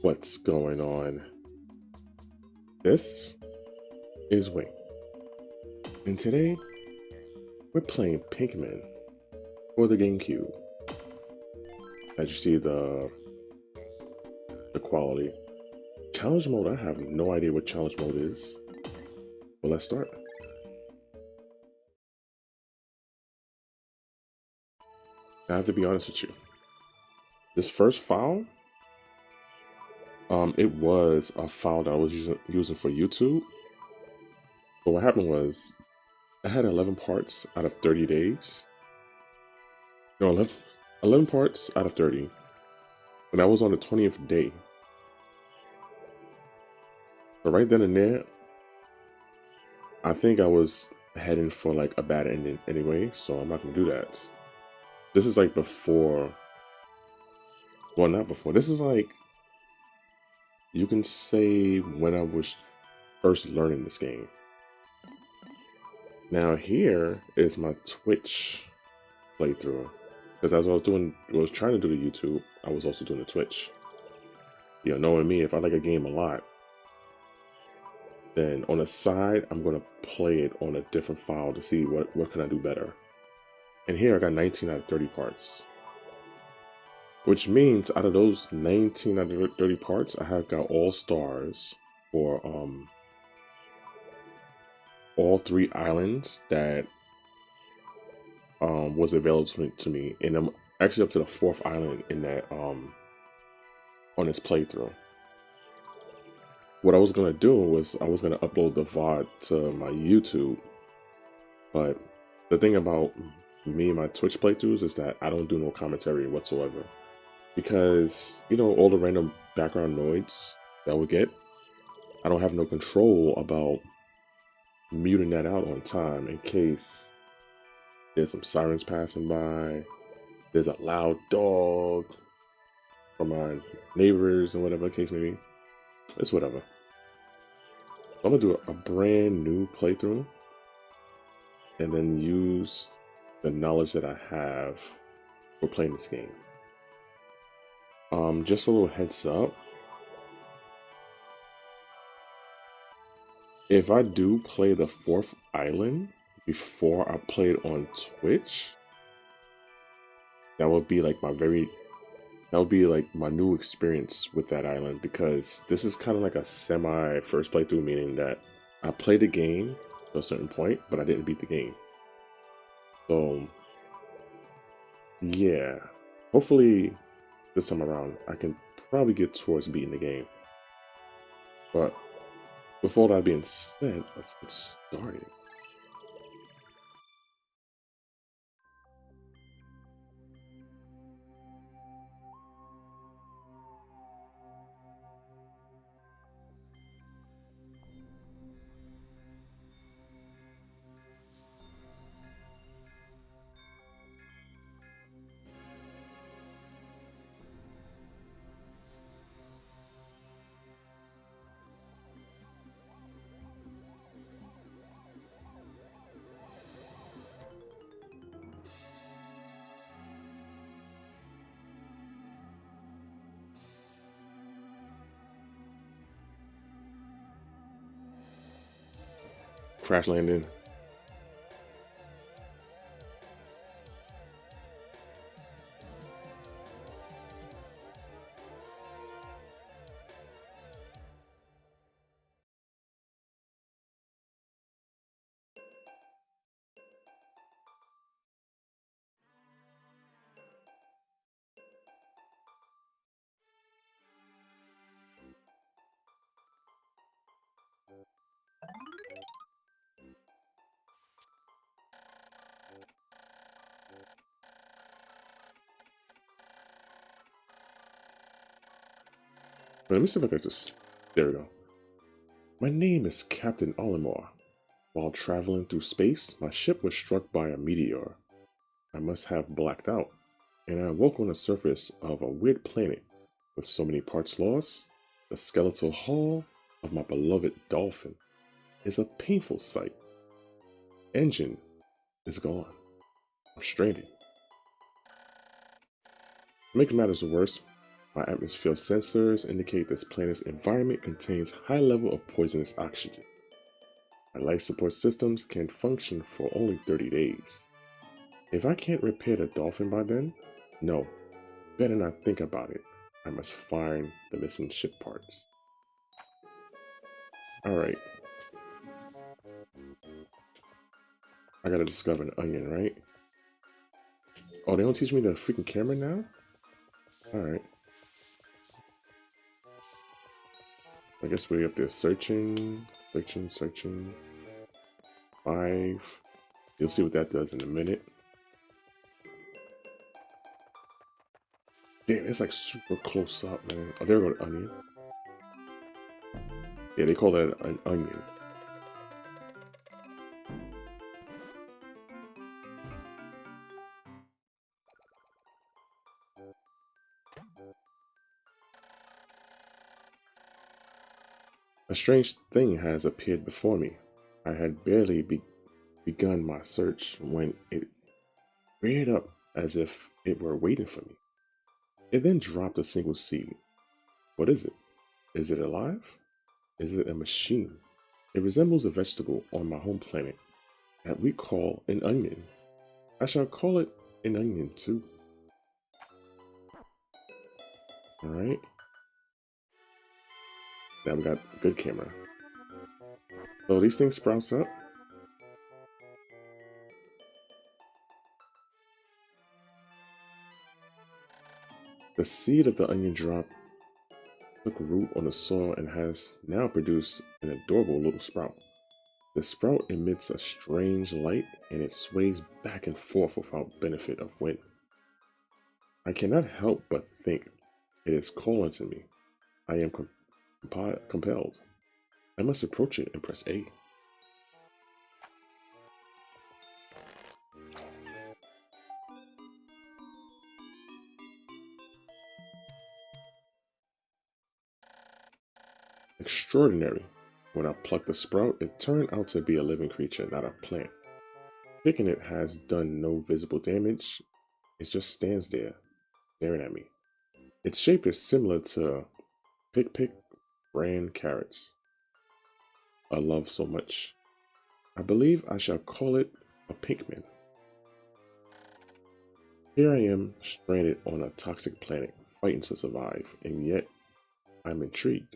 What's going on? This is Wing, and today we're playing Pikmin for the Gamecube. As you see the quality. Challenge mode, I have no idea what challenge mode is. But let's start. I have to be honest with you. This first file, it was a file that I was using for YouTube. But what happened was I had 11 parts out of 30 days. No, 11 parts out of 30. And I was on the 20th day. But right then and there, I think I was heading for like a bad ending anyway, so I'm not gonna do that. This is like before, well, not before. This is like, you can say when I was first learning this game. Now here is my Twitch playthrough. Because as I was trying to do the YouTube, I was also doing the Twitch. You know, knowing me, if I like a game a lot, then on the side, I'm gonna play it on a different file to see what can I do better. And here I got 19 out of 30 parts. Which means out of those 19 out of 30 parts, I have got all stars for all 3 islands that was available to me. And I'm actually up to the 4th island in that on this playthrough. What I was gonna do was I was gonna upload the VOD to my YouTube, but the thing about me and my Twitch playthroughs is that I don't do no commentary whatsoever. Because, you know, all the random background noise that we get, I don't have no control about muting that out on time in case there's some sirens passing by, there's a loud dog from my neighbors, and whatever the case may be. It's whatever. I'm gonna do a brand new playthrough and then use the knowledge that I have for playing this game. Just a little heads up. If I do play the 4th island before I play it on Twitch, that would be like my new experience with that island, because this is kind of like a semi first playthrough, meaning that I played the game to a certain point, but I didn't beat the game. So yeah, hopefully this time around I can probably get towards beating the game. But with all that being said, let's get started. Crash landing. Let me see if I can just. There we go. My name is Captain Olimar. While traveling through space, my ship was struck by a meteor. I must have blacked out, and I awoke on the surface of a weird planet with so many parts lost. The skeletal hull of my beloved dolphin is a painful sight. Engine is gone. I'm stranded. To make matters worse, My atmosphere sensors indicate this planet's environment contains high level of poisonous oxygen. My life support systems can function for only 30 days. If I can't repair the dolphin by then, no, better not think about it. I must find the missing ship parts. Alright, I gotta discover an onion, right? Oh, they don't teach me the freaking camera now? Alright. I guess we're up there searching. 5. You'll see what that does in a minute. Damn, it's like super close up, man. Oh, there we go, the onion. Yeah, they call that an onion. A strange thing has appeared before me. I had barely begun my search when it reared up as if it were waiting for me. It then dropped a single seed. What is it? Is it alive? Is it a machine? It resembles a vegetable on my home planet that we call an onion. I shall call it an onion too. Alright. Now we got good camera. So these things sprouts up. The seed of the onion drop took root on the soil and has now produced an adorable little sprout. The sprout emits a strange light and it sways back and forth without benefit of wind. I cannot help but think it is calling to me. I am compelled. I must approach it and press A. Extraordinary. When I plucked the sprout, it turned out to be a living creature, not a plant. Picking it has done no visible damage. It just stands there, staring at me. Its shape is similar to Pick brand carrots. I love so much. I believe I shall call it a Pikmin. Here I am, stranded on a toxic planet, fighting to survive, and yet I'm intrigued.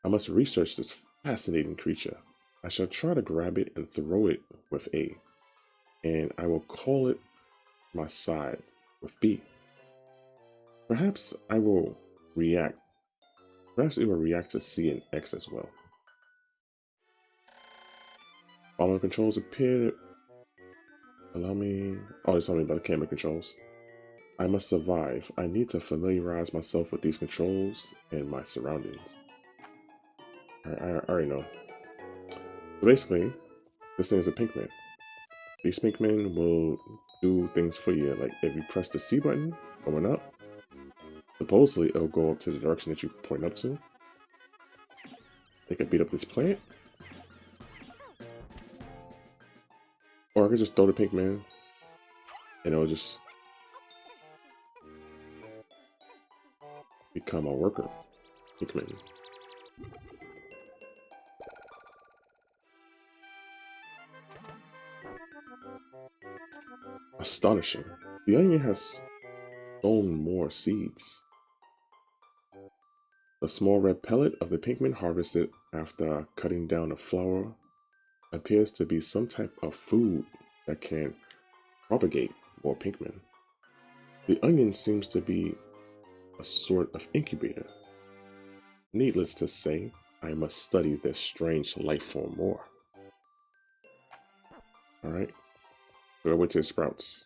I must research this fascinating creature. I shall try to grab it and throw it with A, and I will call it my side with B. Perhaps I will react. Perhaps it will react to C and X as well. Following controls appear. Allow me. Oh, it's only about camera controls. I must survive. I need to familiarize myself with these controls and my surroundings. I already know. So basically, this thing is a Pikmin. These Pikmin will do things for you. Like if you press the C button going up, supposedly it'll go up to the direction that you point up to. They can beat up this plant. Or I could just throw the Pikmin and it'll just become a worker. Pikmin. Astonishing. The onion has sown more seeds. The small red pellet of the Pikmin harvested after cutting down a flower appears to be some type of food that can propagate more Pikmin. The onion seems to be a sort of incubator. Needless to say, I must study this strange life form more. Alright, we'll wait till it sprouts.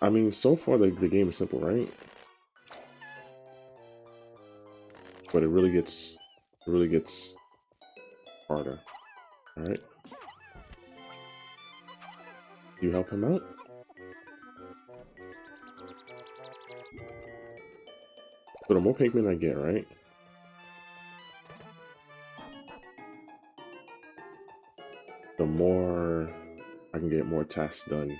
I mean, so far the game is simple, right? But it really gets harder. Alright. You help him out? So the more Pikmin I get, right? The more I can get more tasks done.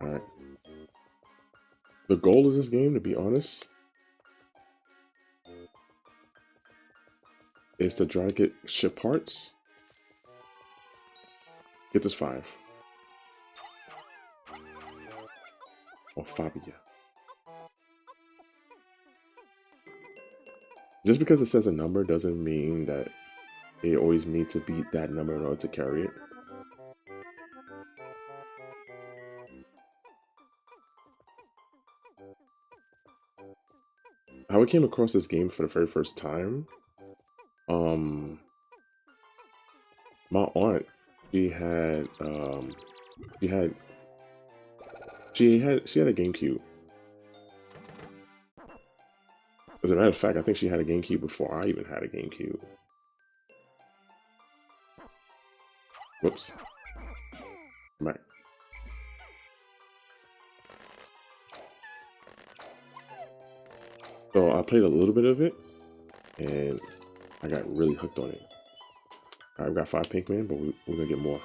Alright. The goal of this game, to be honest, is to try to get ship parts. Get this 5. Or Fabia. Just because it says a number doesn't mean that you always need to beat that number in order to carry it. How I came across this game for the very first time, my aunt, she had she had she had a GameCube. As a matter of fact, I think she had a GameCube before I even had a GameCube. Whoops. Come back. So I played a little bit of it, and I got really hooked on it. Alright, we got 5 Pikmin, but we're gonna get more.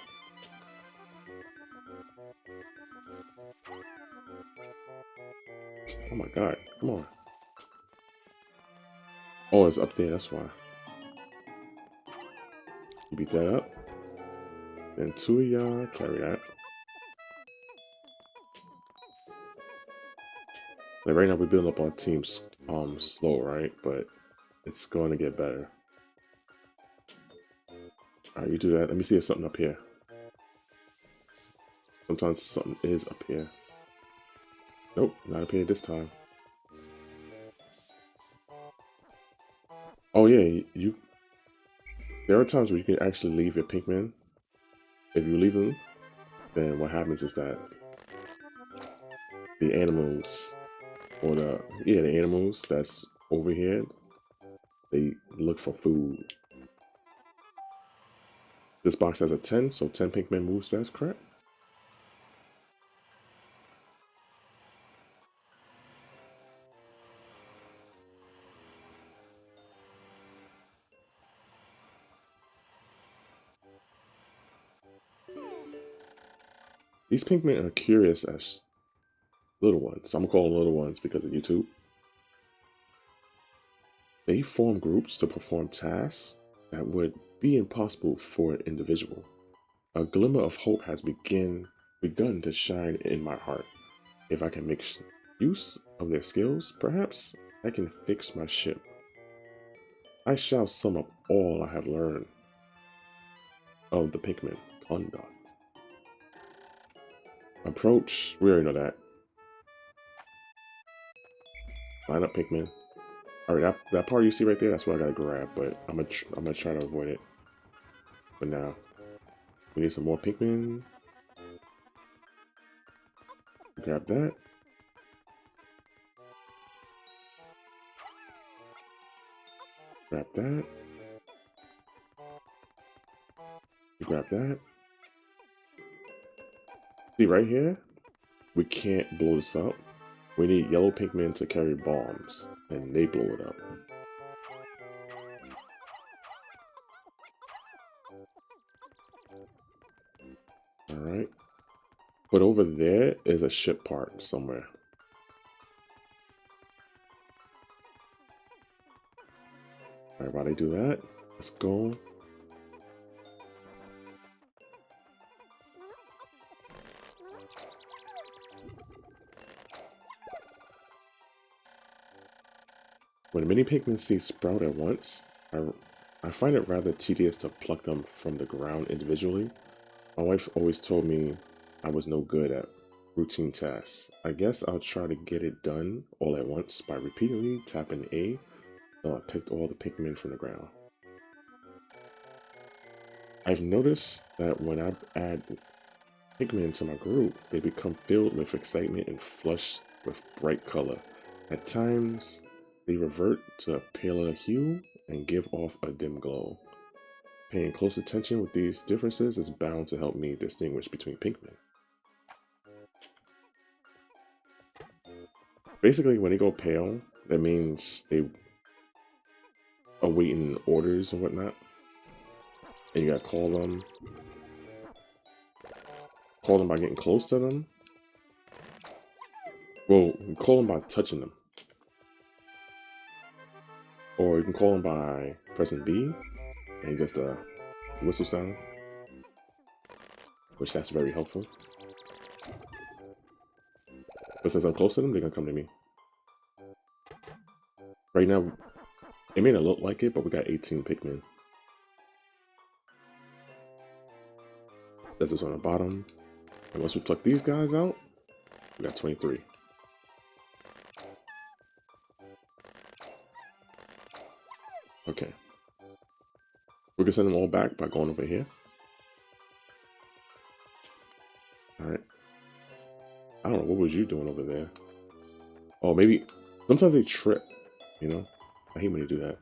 Oh my god, come on. Oh, it's up there, that's why. You beat that up. Then 2 of y'all carry that. Like right now we're building up our teams slow, right? But it's going to get better. Alright, you do that. Let me see if something up here. Sometimes something is up here. Nope, not up here this time. Oh yeah, there are times where you can actually leave your Pikmin. If you leave them, then what happens is that the animals, or the animals that's over here, they look for food. This box has a 10, so 10 Pikmin moves, that's correct. These Pikmin are curious as little ones. I'm gonna call them little ones because of YouTube. They form groups to perform tasks that would be impossible for an individual. A glimmer of hope has begun to shine in my heart. If I can make use of their skills, perhaps I can fix my ship. I shall sum up all I have learned of the Pikmin conduct. Approach, we already know that. Line up Pikmin. Alright, that part you see right there, that's what I gotta grab, but I'm gonna try to avoid it. But now, we need some more Pikmin. Grab that. Grab that. You grab that. See right here? We can't blow this up. We need yellow Pikmin to carry bombs, and they blow it up. Alright. But over there is a ship part somewhere. Alright, while they do that, let's go. When many Pikmin seeds sprout at once, I find it rather tedious to pluck them from the ground individually. My wife always told me I was no good at routine tasks. I guess I'll try to get it done all at once by repeatedly tapping A until I picked all the Pikmin from the ground. I've noticed that when I add Pikmin to my group, they become filled with excitement and flush with bright color. At times, they revert to a paler hue and give off a dim glow. Paying close attention with these differences is bound to help me distinguish between Pikmin. Basically, when they go pale, that means they are waiting orders and whatnot. And you gotta call them. Call them by getting close to them. Well, you can call them by touching them. Or you can call them by pressing B and just a whistle sound, which that's very helpful. But since I'm close to them, they're gonna come to me. Right now, it may not look like it, but we got 18 Pikmin. That's just on the bottom. And once we pluck these guys out, we got 23. Okay. We can send them all back by going over here. Alright. I don't know, what was you doing over there? Oh, maybe... Sometimes they trip, you know? I hate when they do that.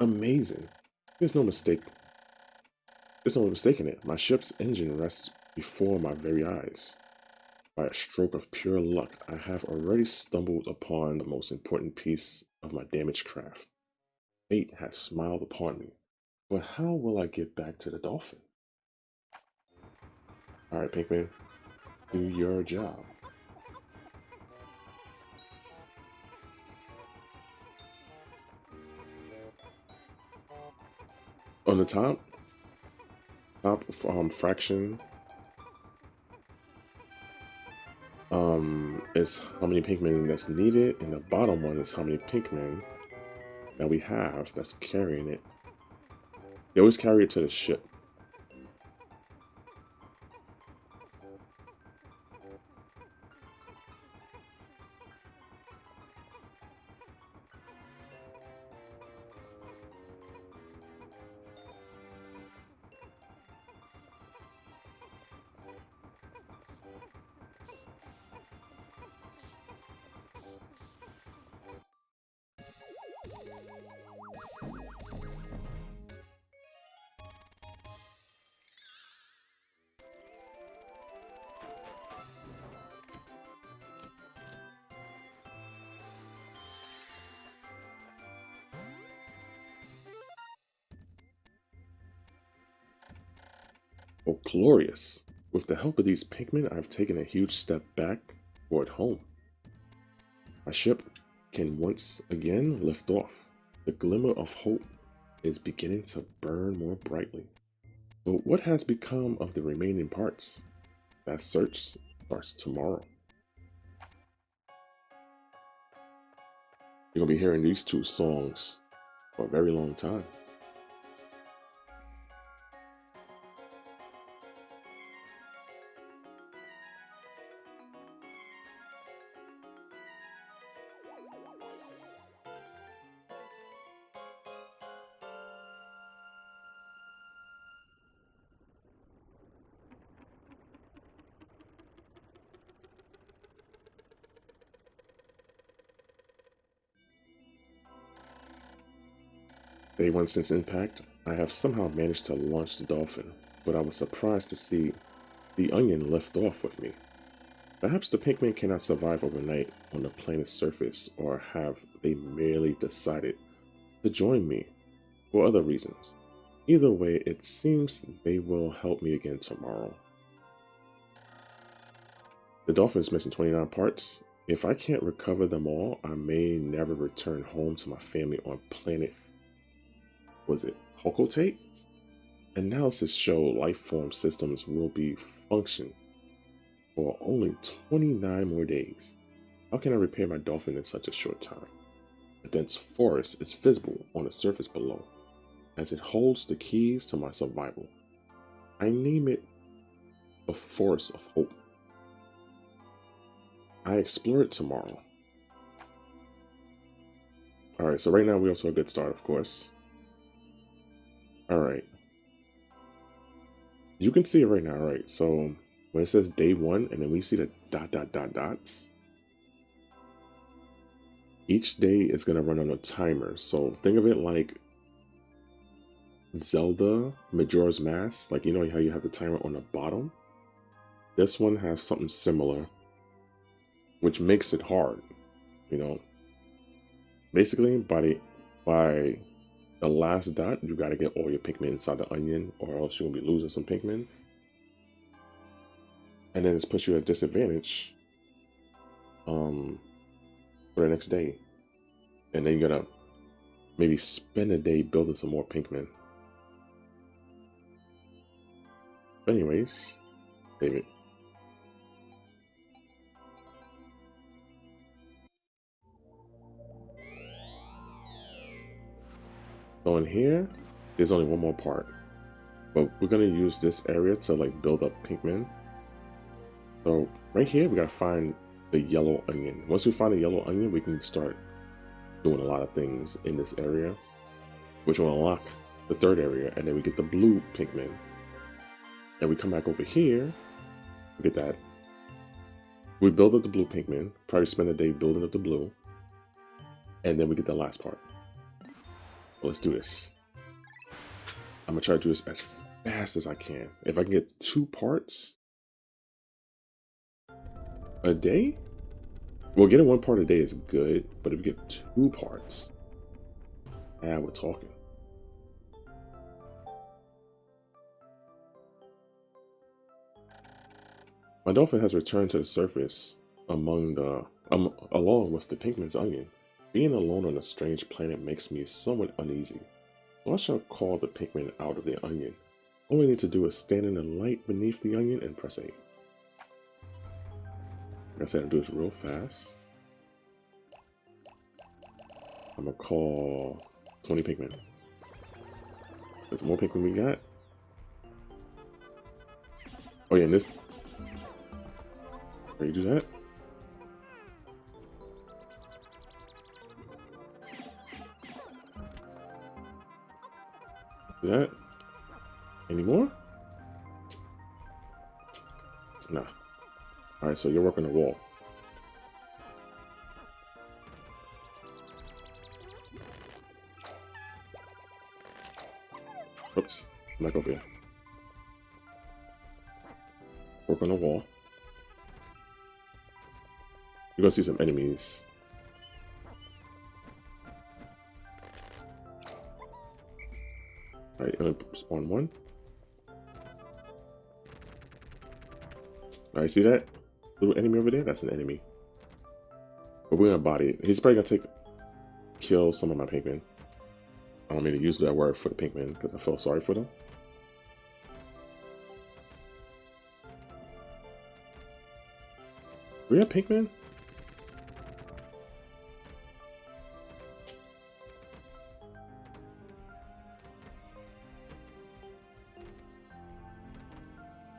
Amazing. There's no mistake. There's no mistake in it. My ship's engine rests before my very eyes. By a stroke of pure luck, I have already stumbled upon the most important piece of my damaged craft. Fate has smiled upon me. But how will I get back to the dolphin? Alright, Pikmin, do your job. On the top fraction is how many Pikmin that's needed, and the bottom one is how many Pikmin that we have that's carrying it. They always carry it to the ship. Oh, glorious! With the help of these Pikmin, I've taken a huge step back toward home. My ship can once again lift off. The glimmer of hope is beginning to burn more brightly. But what has become of the remaining parts? That search starts tomorrow. You're gonna be hearing these two songs for a very long time. Day one since impact, I have somehow managed to launch the dolphin, but I was surprised to see the onion lift off with me. Perhaps the Pikmin cannot survive overnight on the planet's surface, or have they merely decided to join me for other reasons. Either way, it seems they will help me again tomorrow. The dolphin is missing 29 parts. If I can't recover them all, I may never return home to my family on planet, was it Hokotate? Analysis show life form systems will be function for only 29 more days. How can I repair my dolphin in such a short time? A dense forest is visible on the surface below, as it holds the keys to my survival. I name it the Forest of Hope. I explore it tomorrow. Alright, so right now we also a good start, of course. Alright. You can see it right now, right? So when it says day one and then we see the dots, each day is going to run on a timer. So think of it like Zelda Majora's Mask. Like, you know how you have the timer on the bottom? This one has something similar, which makes it hard, you know? Basically, by the last dot, you gotta get all your Pikmin inside the onion, or else you're gonna be losing some Pikmin. And then it's puts you at a disadvantage for the next day. And then you gotta maybe spend a day building some more Pikmin. But anyways, save it. So in here, there's only one more part, but we're gonna use this area to like build up Pikmin. So right here, we gotta find the yellow onion. Once we find the yellow onion, we can start doing a lot of things in this area, which will unlock the third area, and then we get the blue Pikmin. And we come back over here, we get that. We build up the blue Pikmin, probably spend a day building up the blue, and then we get the last part. Let's do this. I'm gonna try to do this as fast as I can. If I can get 2 parts a day, well, getting 1 part a day is good, but if we get 2 parts, yeah, we're talking. My dolphin has returned to the surface along with the Pikmin's onion. Being alone on a strange planet makes me somewhat uneasy, so I shall call the Pikmin out of the onion. All we need to do is stand in the light beneath the onion and press A. Like I said, I'll do this real fast. I'm gonna call 20 Pikmin. There's more Pikmin we got. Oh yeah, and this... Can you do that? Do that? Any more? Nah. Alright, so you're working the wall. Oops. Back over here. Work on the wall. You're gonna see some enemies. Alright, I'm gonna spawn 1. Alright, see that? Little enemy over there? That's an enemy. But we're gonna body it. He's probably gonna kill some of my Pikmin. I don't mean to use that word for the Pikmin because I feel sorry for them. We have Pikmin?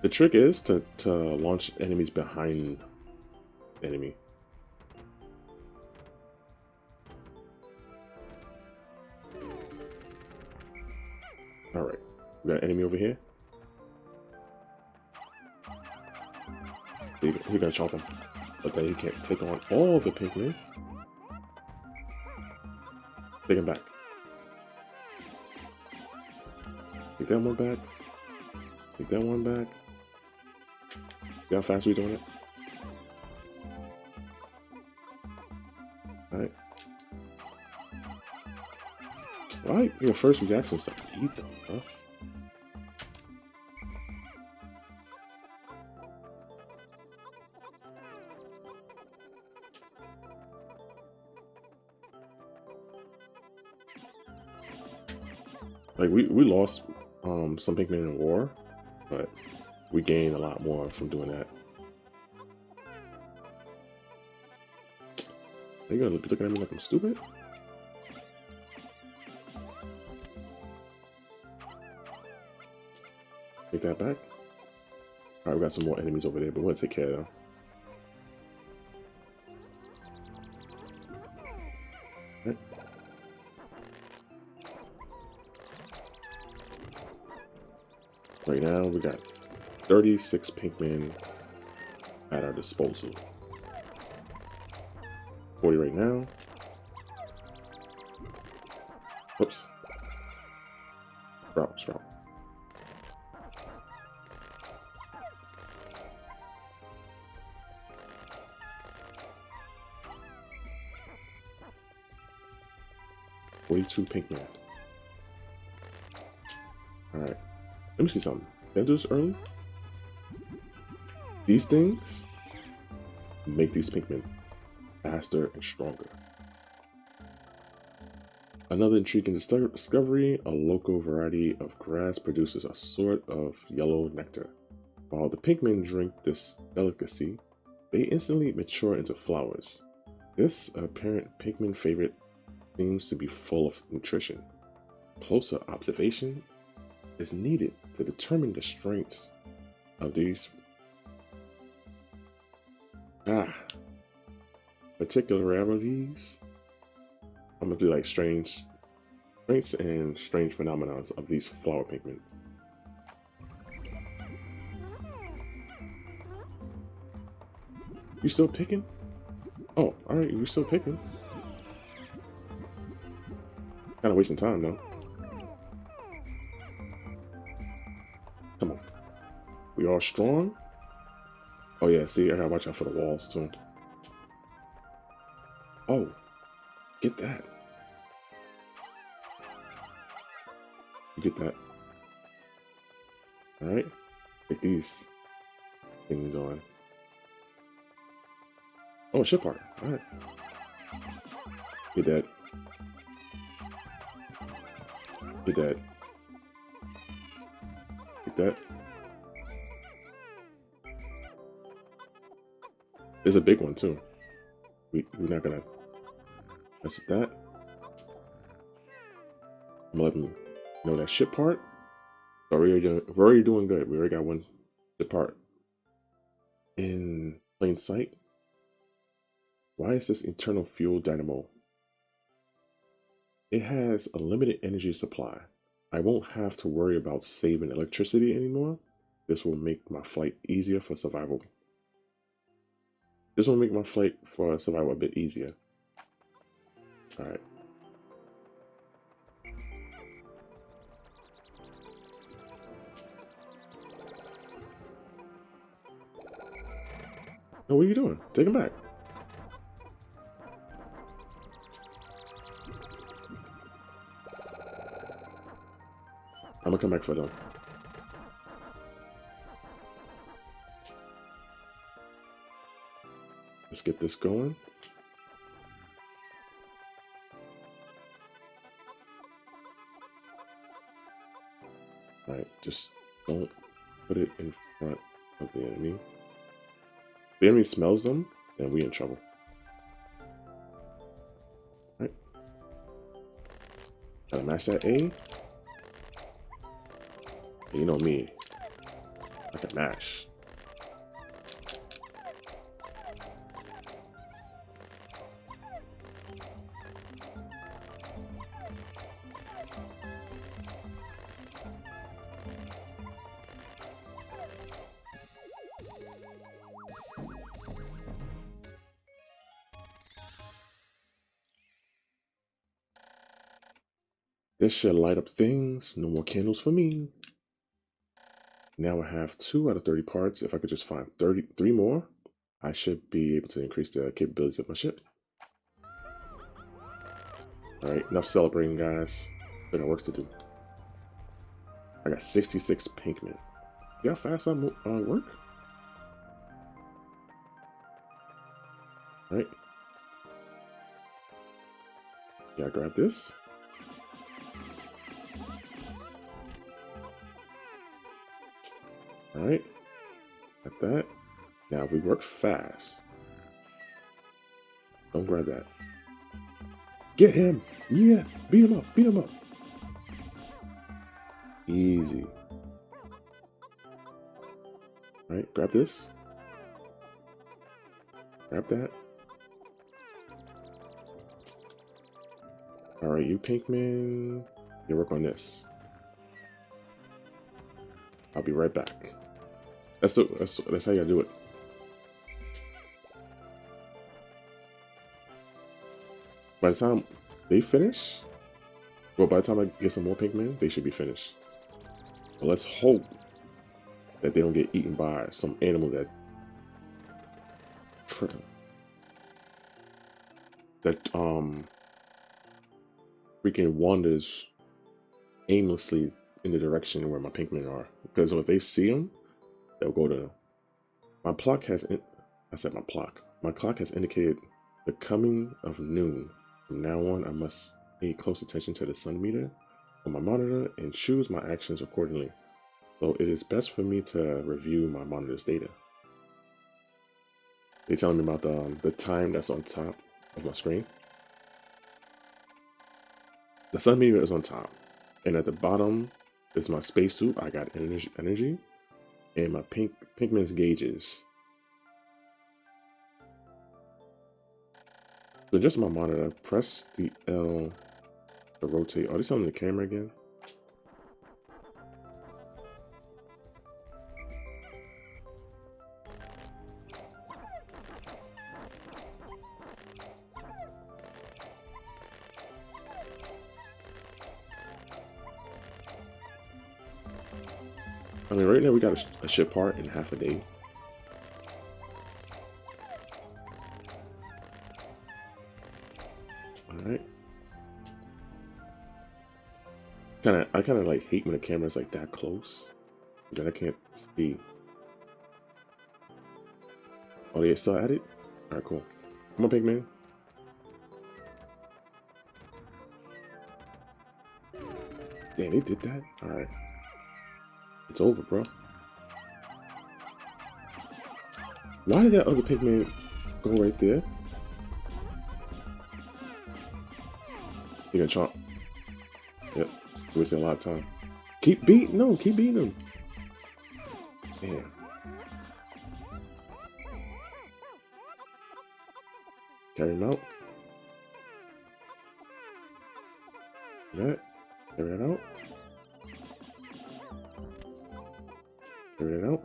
The trick is to launch enemies behind the enemy. Alright, we got an enemy over here. We're gonna chomp him. But then he can't take on all the Pikmin. Take him back. Take that one back. Take that one back. See how fast we're doing it? Alright. Why your first reaction is to eat them, huh? Like we lost some Pikmin in war, but we gained a lot more from doing that. Are you gonna be looking at me like I'm stupid? Take that back. Alright, we got some more enemies over there, but we're gonna take care of them. Right. Right now, we got 36 Pikmin at our disposal. 40 right now. Whoops. Sprout. Pikmin. Alright. Let me see something. Can I do this early? These things make these Pikmin faster and stronger. Another intriguing discovery, a local variety of grass produces a sort of yellow nectar. While the Pikmin drink this delicacy, they instantly mature into flowers. This apparent Pikmin favorite seems to be full of nutrition. Closer observation is needed to determine the strengths of these particularities. I'm gonna do like strengths and strange phenomena of these flower Pikmin. You still picking? Oh, alright, you're still picking. Kinda wasting time though. Come on. We all strong? Oh yeah, see, I gotta watch out for the walls too. Oh, get that. You get that. Alright. Get these things on. Oh, ship part. Alright. Get that. Get that. Get that. There's a big one too. We're not gonna mess with that. I'm gonna let them know that ship part. But we're already doing good. We already got one ship part in plain sight. Why is this internal fuel dynamo? It has a limited energy supply. I won't have to worry about saving electricity anymore. This will make my flight easier for survival. This will make my flight for survival a bit easier. Alright. Oh, what are you doing? Take him back. I'm gonna come back for them. Let's get this going. Alright, just don't put it in front of the enemy. If the enemy smells them, then we in trouble. Alright. Gotta match that A. You know me. I can mash. This should light up things. No more candles for me. Now I have 2 out of 30 parts. If I could just find 33 more, I should be able to increase the capabilities of my ship. Alright, enough celebrating, guys. I got work to do. I got 66 Pikmin. See how fast I work? Alright. Yeah, grab this. Alright. Like that. Now we work fast. Don't grab that. Get him! Yeah! Beat him up! Beat him up! Easy. Alright, grab this. Grab that. Alright, you Pikmin. You work on this. I'll be right back. That's how you gotta do it. By the time they finish, well, by the time I get some more Pikmin, they should be finished. But let's hope that they don't get eaten by some animal that freaking wanders aimlessly in the direction where my Pikmin are, because if they see them, they'll go to. My clock has. I said my clock. My clock has indicated the coming of noon. From now on, I must pay close attention to the sun meter on my monitor and choose my actions accordingly. So it is best for me to review my monitor's data. They're telling me about the time that's on top of my screen. The sun meter is on top, and at the bottom is my spacesuit. I got energy, and my Pikmin's gauges. So just my monitor, press the L to rotate. Are they selling the camera again? I mean, right now we got a ship part in half a day. Alright. I kind of like hate when the camera's like that close. Then I can't see. Oh, they still at it? Alright, cool. Come on, Pikmin. Damn, they did that? Alright. It's over, bro. Why did that other Pikmin go right there? You're gonna chomp. Yep. Wasting a lot of time. Keep beating them. Keep beating them. Damn. Carry him out. That. Carry that out. Carry that out.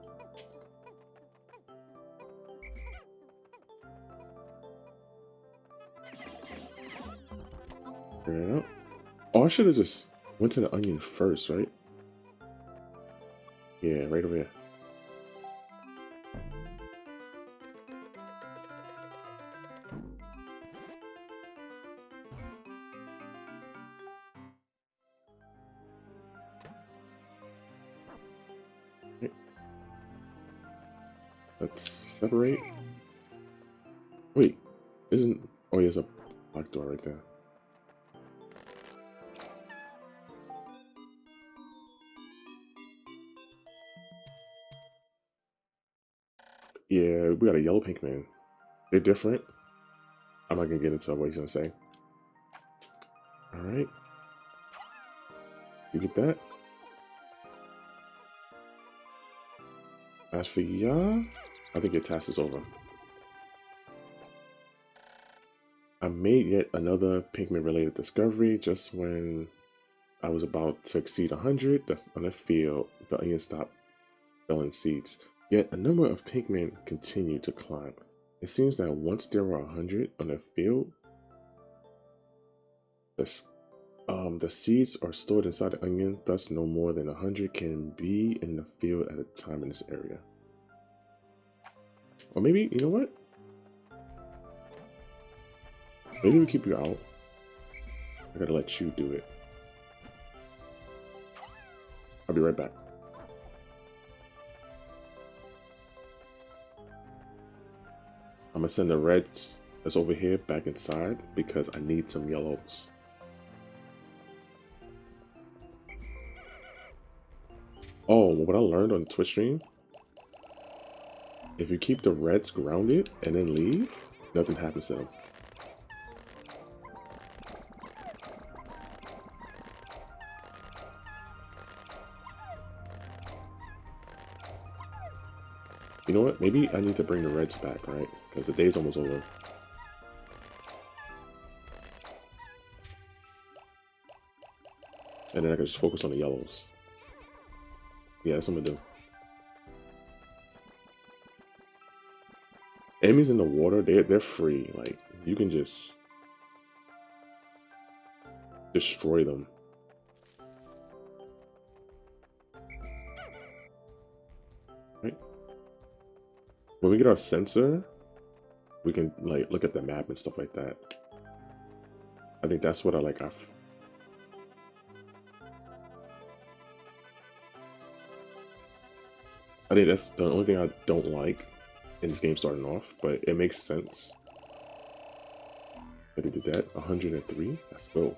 Carry that out. Oh, I should have just went to the onion first, right? Yeah, right over here. Okay. Let's separate. Wait, isn't... Oh, there's a black door right there. Yeah, we got a yellow Pikmin. They're different. I'm not gonna get into what he's gonna say. Alright. You get that? As for ya, I think your task is over. I made yet another Pikmin related discovery just when I was about to exceed 100 on the field. The onion stopped selling seeds. Yet a number of Pikmin continued to climb. It seems that once there were 100 on the field, the seeds are stored inside the onion, thus no more than 100 can be in the field at a time in this area. Or maybe, you know what? Maybe we keep you out. I gotta let you do it. I'll be right back. I'm gonna send the reds that's over here back inside because I need some yellows. Oh, what I learned on Twitch stream, if you keep the reds grounded and then leave, nothing happens to them. You know what? Maybe I need to bring the reds back, right? Because the day's almost over. And then I can just focus on the yellows. Yeah, that's what I'm gonna do. Enemies in the water, they're free. Like, you can just destroy them. Right? When we get our sensor, we can like look at the map and stuff like that. I think that's what I like. I think that's the only thing I don't like in this game starting off, but it makes sense that he did that. 103? Let's go.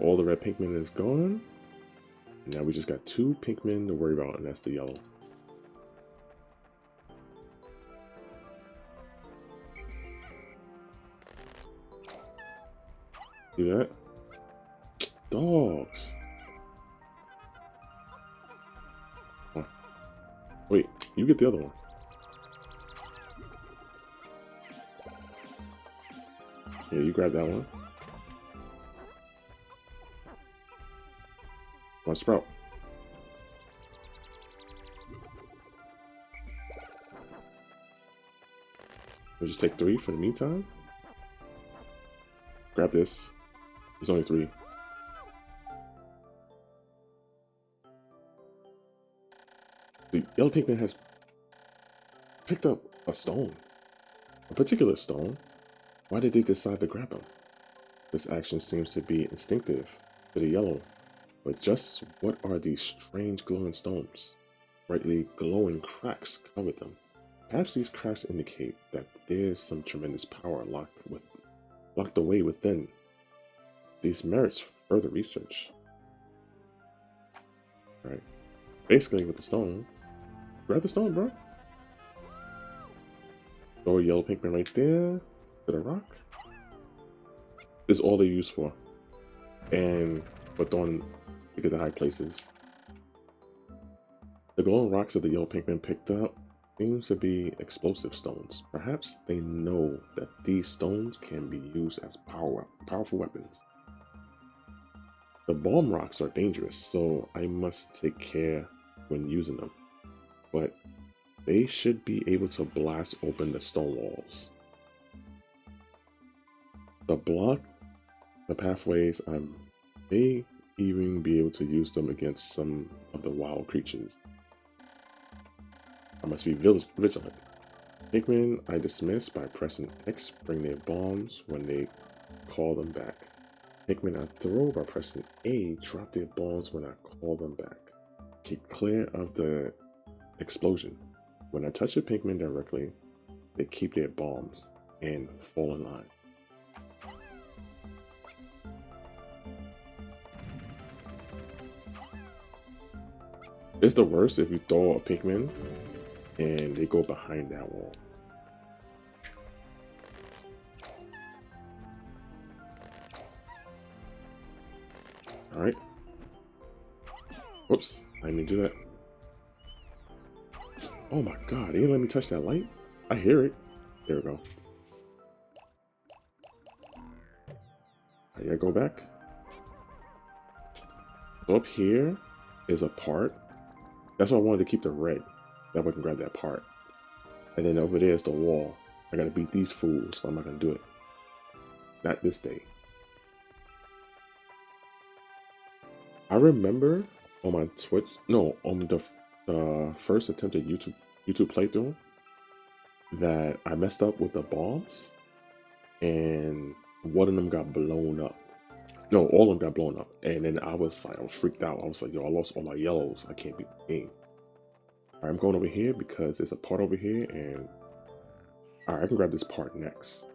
All the red Pikmin is gone. Now we just got 2 Pikmin to worry about, and that's the yellow. Do that. Dogs. Huh. Wait, you get the other one. Yeah, you grab that one. One Sprout. We'll just take 3 for the meantime. Grab this. It's only 3. The yellow Pikmin has picked up a stone. A particular stone. Why did they decide to grab them? This action seems to be instinctive to the yellow. But just what are these strange glowing stones? Brightly glowing cracks cover them. Perhaps these cracks indicate that there's some tremendous power locked away within. These merits further research. Alright. Basically with the stone. Grab the stone, bro. Throw a yellow Pikmin right there. To the rock. This is all they're used for. And for throwing to get to high places. The glowing rocks that the yellow Pikmin picked up seems to be explosive stones. Perhaps they know that these stones can be used as powerful weapons. The bomb rocks are dangerous, so I must take care when using them. But they should be able to blast open the stone walls. To block the pathways, I may even be able to use them against some of the wild creatures. I must be vigilant. Pikmin I dismiss by pressing X bring their bombs when they call them back. Pikmin I throw by pressing A drop their bombs when I call them back. Keep clear of the explosion. When I touch a Pikmin directly, they keep their bombs and fall in line. It's the worst if you throw a Pikmin and they go behind that wall. Alright. Whoops, I didn't mean to do that. Oh my god, they didn't let me touch that light? I hear it. There we go. I gotta go back. So up here is a part. That's why I wanted to keep the red. That way I can grab that part. And then over there is the wall. I gotta beat these fools, so I'm not gonna do it. Not this day. I remember on my Twitch, no, on the first attempt at YouTube playthrough, that I messed up with the bombs, and one of them got blown up. No, all of them got blown up, and then I was freaked out. I was like, yo, I lost all my yellows. I can't beat the game. All right, I'm going over here because there's a part over here, and all right, I can grab this part next.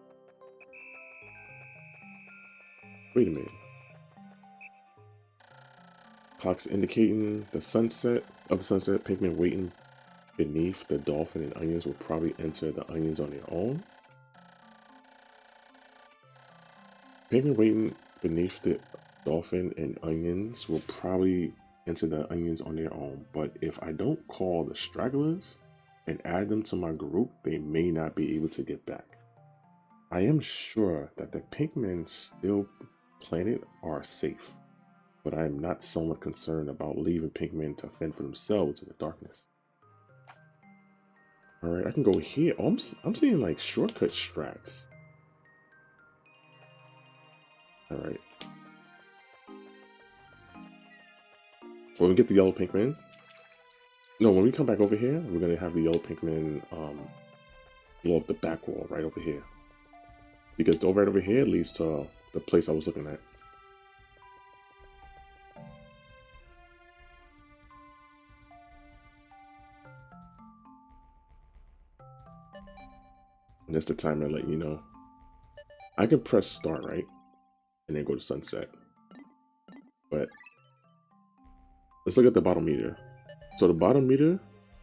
Wait a minute. Clock's indicating the sunset of the sunset. Pikmin waiting beneath the dolphin and onions will probably enter the onions on their own. Pikmin waiting beneath the dolphin and onions will probably enter the onions on their own. But if I don't call the stragglers and add them to my group, they may not be able to get back. I am sure that the Pikmin still planet are safe, but I am not somewhat concerned about leaving Pikmin to fend for themselves in the darkness. Alright, I can go here. Oh, I'm seeing like shortcut strats. Alright. When we get the yellow Pikmin, no, when we come back over here, we're gonna have the yellow Pikmin blow up the back wall right over here. Because right over here leads to the place I was looking at. And that's the timer letting you know. I can press start, right? And then go to sunset. But let's look at the bottom meter. So the bottom meter,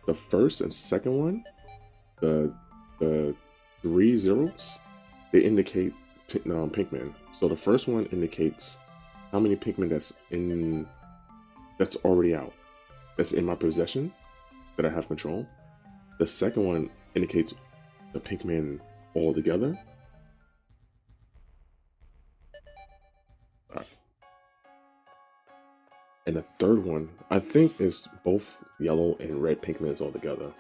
the first and second one, the 3 zeros, they indicate Pikmin. So the first one indicates how many Pikmin that's already out, that's in my possession, that I have control. The second one indicates the Pikmin all together. And the third one, I think, is both yellow and red Pikmins all together.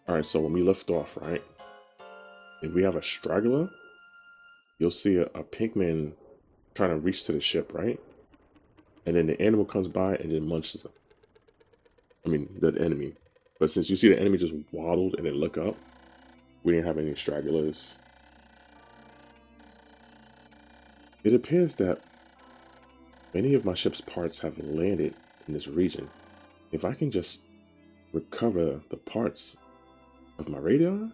Alright, so when we lift off, right? If we have a straggler, you'll see a Pikmin trying to reach to the ship, right? And then the animal comes by and then munches them. I mean, the enemy. But since you see the enemy just waddled and then look up, we didn't have any stragglers. It appears that many of my ship's parts have landed in this region. If I can just recover the parts of my radar,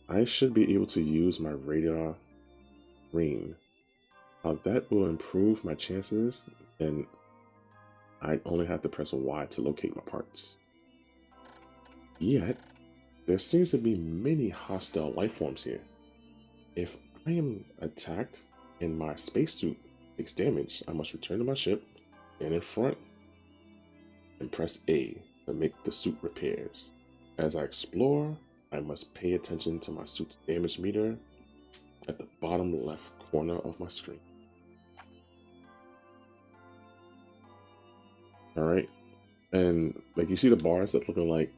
I should be able to use my radar ring. Now that will improve my chances, and I only have to press Y to locate my parts. Yet, there seems to be many hostile life forms here. If I am attacked and my spacesuit takes damage, I must return to my ship, stand in front, and press A to make the suit repairs. As I explore, I must pay attention to my suit's damage meter at the bottom left corner of my screen. Alright, and like you see the bars that's looking like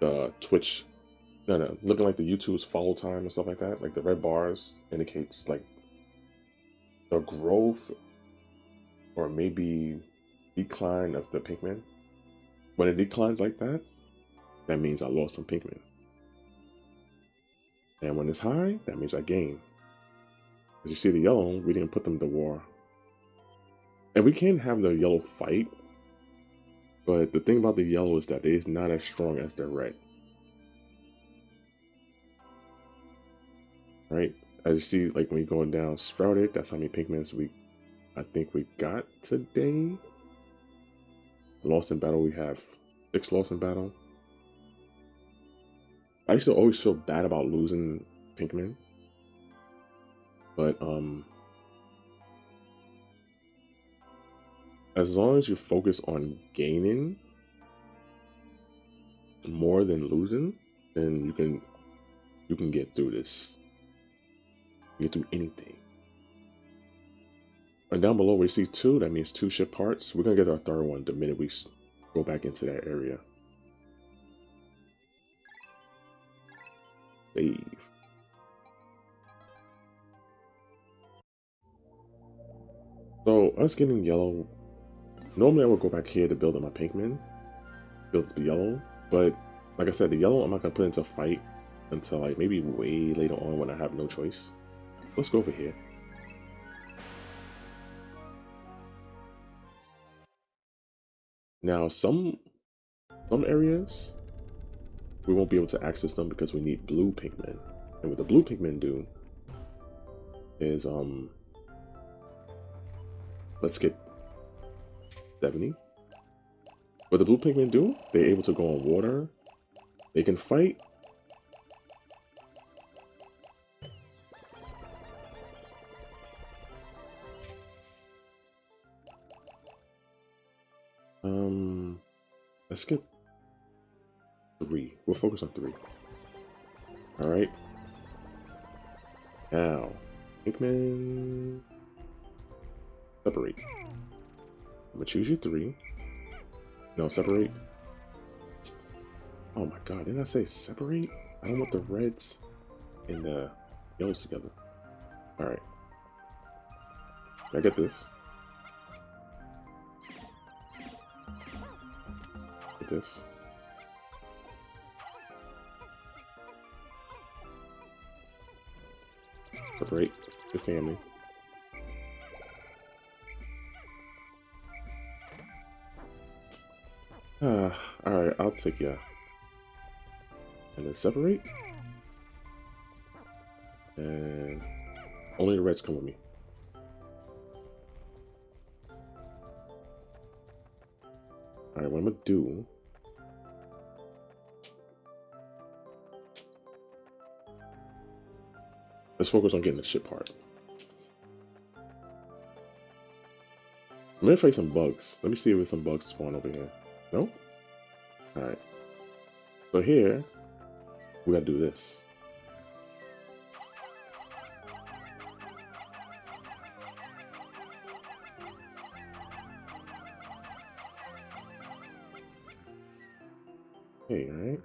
the Twitch, no, looking like the YouTube's follow time and stuff like that. Like the red bars indicates like the growth or maybe decline of the Pikmin. When it declines like that, that means I lost some Pikmin. And when it's high, that means I gain. As you see the yellow, we didn't put them to war. And we can have the yellow fight, but the thing about the yellow is that it is not as strong as the red. Right? As you see, like when you're going down Sprouted, that's how many Pikmins I think we got today. Lost in battle, we have 6 lost in battle. I used to always feel bad about losing Pikmin, but as long as you focus on gaining more than losing, then you can get through this. You get through anything. And down below we see 2, that means 2 ship parts. We're gonna get our third one the minute we go back into that area. Save. So us getting yellow, normally I would go back here to build up my Pikmin, build the yellow, but like I said, the yellow I'm not gonna put into a fight until like maybe way later on when I have no choice. Let's go over here. Now some areas we won't be able to access them because we need blue Pikmin. And what the blue Pikmin do is let's get 70. What the blue Pikmin do, they're able to go on water, they can fight. Let's get 3. We'll focus on 3. Alright. Now, Pikmin, separate. I'm gonna choose you 3. No, separate. Oh my god, didn't I say separate? I don't want the reds and the yellows together. Alright. I get this. Get this. Separate the family. Alright, I'll take ya. And then separate. And only the reds come with me. Alright, what I'm gonna do. Let's focus on getting the ship part. I'm gonna fight some bugs. Let me see if there's some bugs spawn over here. No? Alright. So here, we gotta do this. Hey, alright.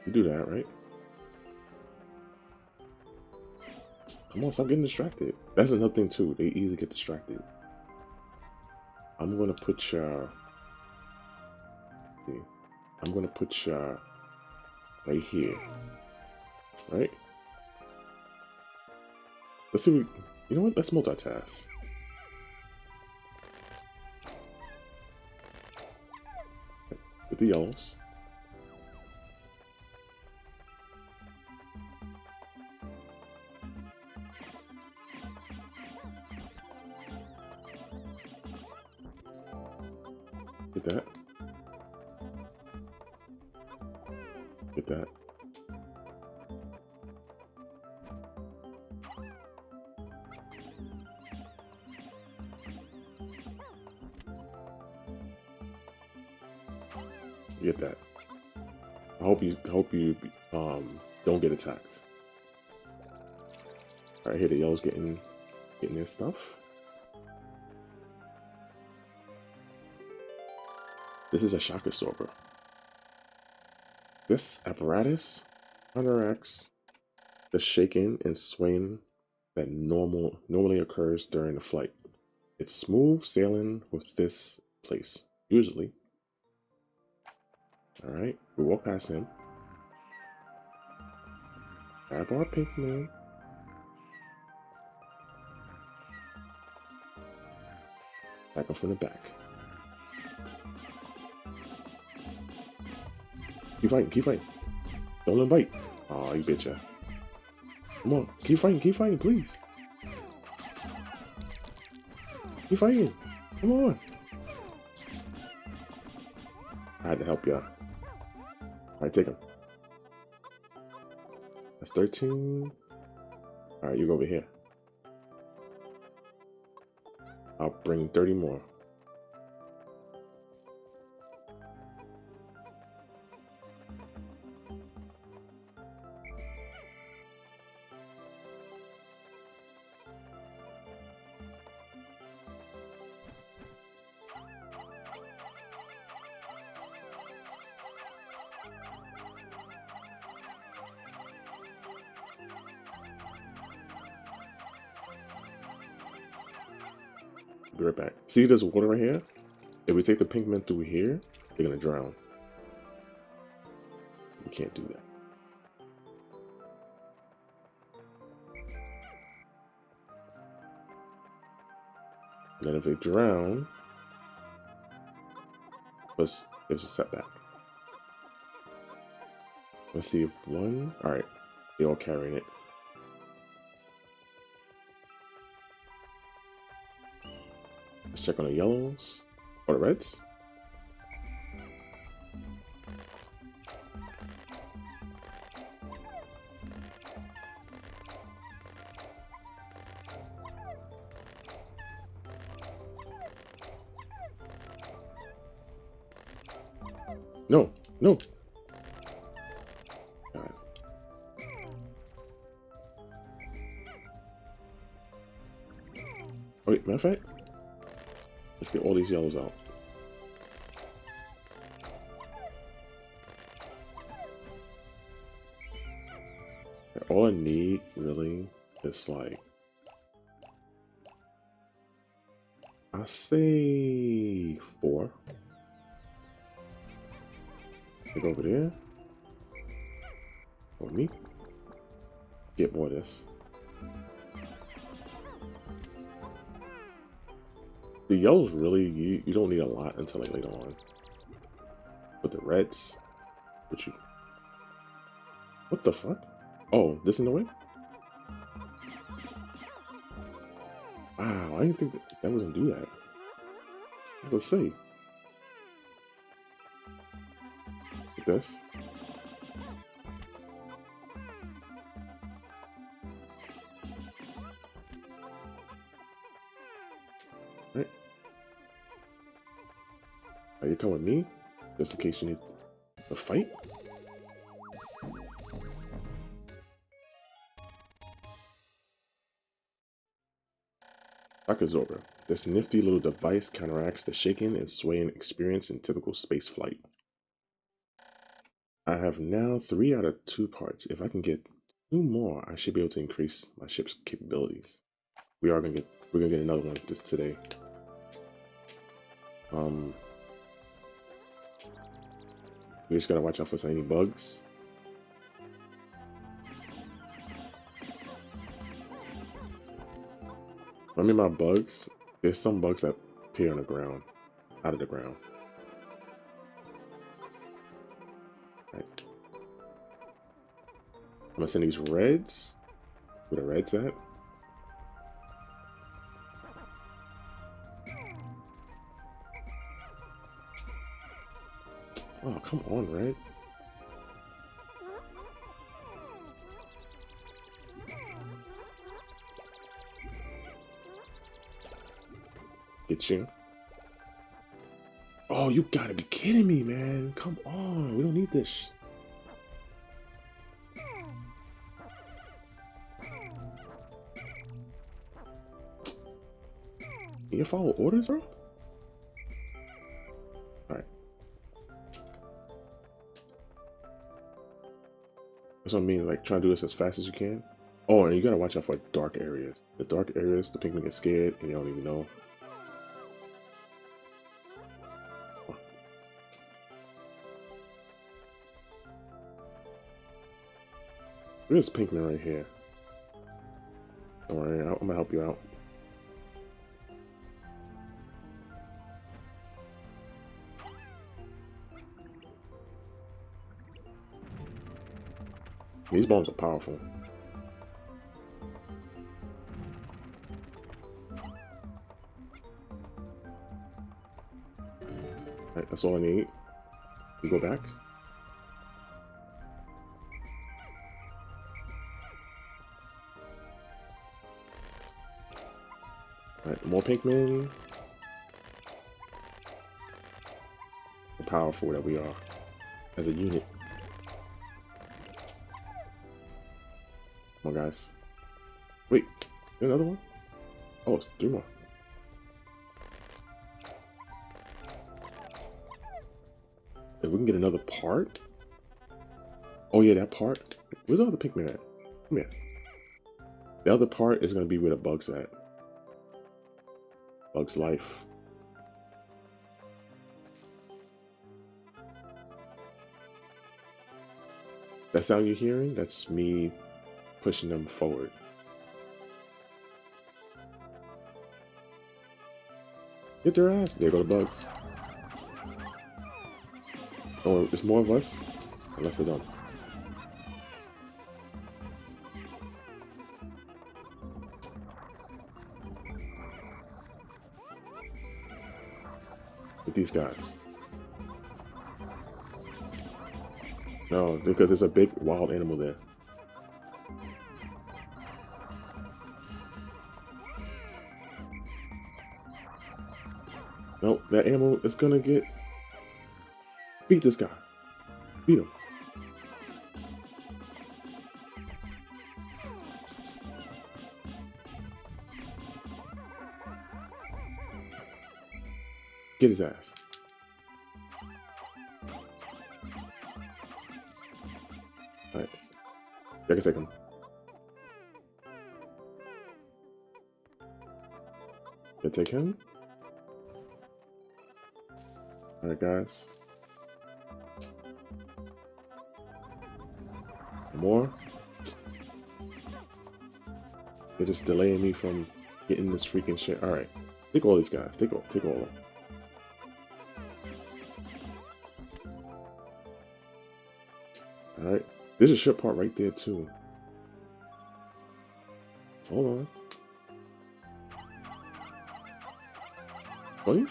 You do that, right? Come on, stop getting distracted. That's another thing too. They easily get distracted. I'm gonna put your. See, I'm gonna put your right here. Right? Let's see. You know what? Let's multitask. With the yellows. Get that. Get that. Get that. I hope you don't get attacked. Alright, here the yellows getting their stuff. This is a shock absorber. This apparatus counteracts the shaking and swaying that normally occurs during a flight. It's smooth sailing with this place, usually. Alright, we walk past him. Grab our Pikmin. Back up from the back. Keep fighting, keep fighting. Don't let him bite. Aw, you bitcha. Come on, keep fighting, please. Keep fighting. Come on. I had to help y'all. Alright, take him. That's 13. Alright, you go over here. I'll bring 30 more. Be right back. See, there's water right here. If we take the Pikmin through here, they're gonna drown. We can't do that. And then if they drown, there's a setback. Let's see if one. All right, they're all carrying it. Let's check on the yellows or the reds. No, no. God. Oh, wait, matter of fact, let's get all these yellows out. All I need really is like, I'll say 4. Go over there. Or me? Get more of this. The yellows really, you don't need a lot until like later on. But the reds, what you... What the fuck? Oh, this in the way? Wow, I didn't think that was gonna do that. Let's see. Like this. Right. Are you coming with me? Just in case you need a fight? Shock absorber. This nifty little device counteracts the shaking and swaying experience in typical space flight. I have now 3 out of 2 parts. If I can get 2 more, I should be able to increase my ship's capabilities. We're gonna get another one just today. We just gotta watch out for any bugs. I mean, my bugs, there's some bugs that appear on the ground, out of the ground. Right. I'm gonna send these reds. Where the reds at? Oh, come on, red. Get you. Oh, you gotta be kidding me, man. Come on. We don't need this. Can you follow orders, bro? Alright. That's what I mean, like, try to do this as fast as you can. Oh, and you gotta watch out for dark areas. The dark areas, the Pikmin get scared and you don't even know. There's Pikmin right here. Don't worry, I'm gonna help you out. These bombs are powerful. Alright, that's all I need. You go back. Alright, more Pikmin. How powerful that we are as a unit. Come on, guys. Wait, is there another one? Oh, it's 3 more. If we can get another part. Oh yeah, that part. Where's all the Pikmin at? Come here. The other part is gonna be where the bug's at. Bug's life. That sound you're hearing? That's me pushing them forward. Get their ass. There go the bugs. Oh, there's more of us. Unless they're done. With these guys. No, because there's a big wild animal there. No, that animal is gonna get... Beat this guy. Beat him. Get his ass. Alright. I can take him. Can I take him? Alright, guys. More. They're just delaying me from getting this freaking shit. Alright. Take all these guys. Take all of them. Alright. There's a ship part right there too. Hold on. 20?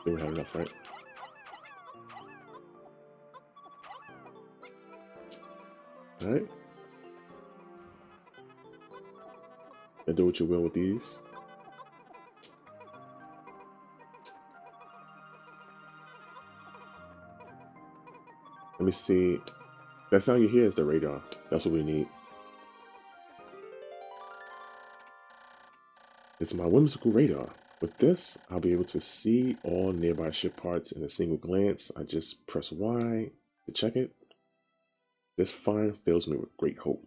They would have enough, right? Alright. And do what you will with these. Let me see. That sound you hear is the radar. That's what we need. It's my whimsical radar. With this, I'll be able to see all nearby ship parts in a single glance. I just press Y to check it. This find fills me with great hope.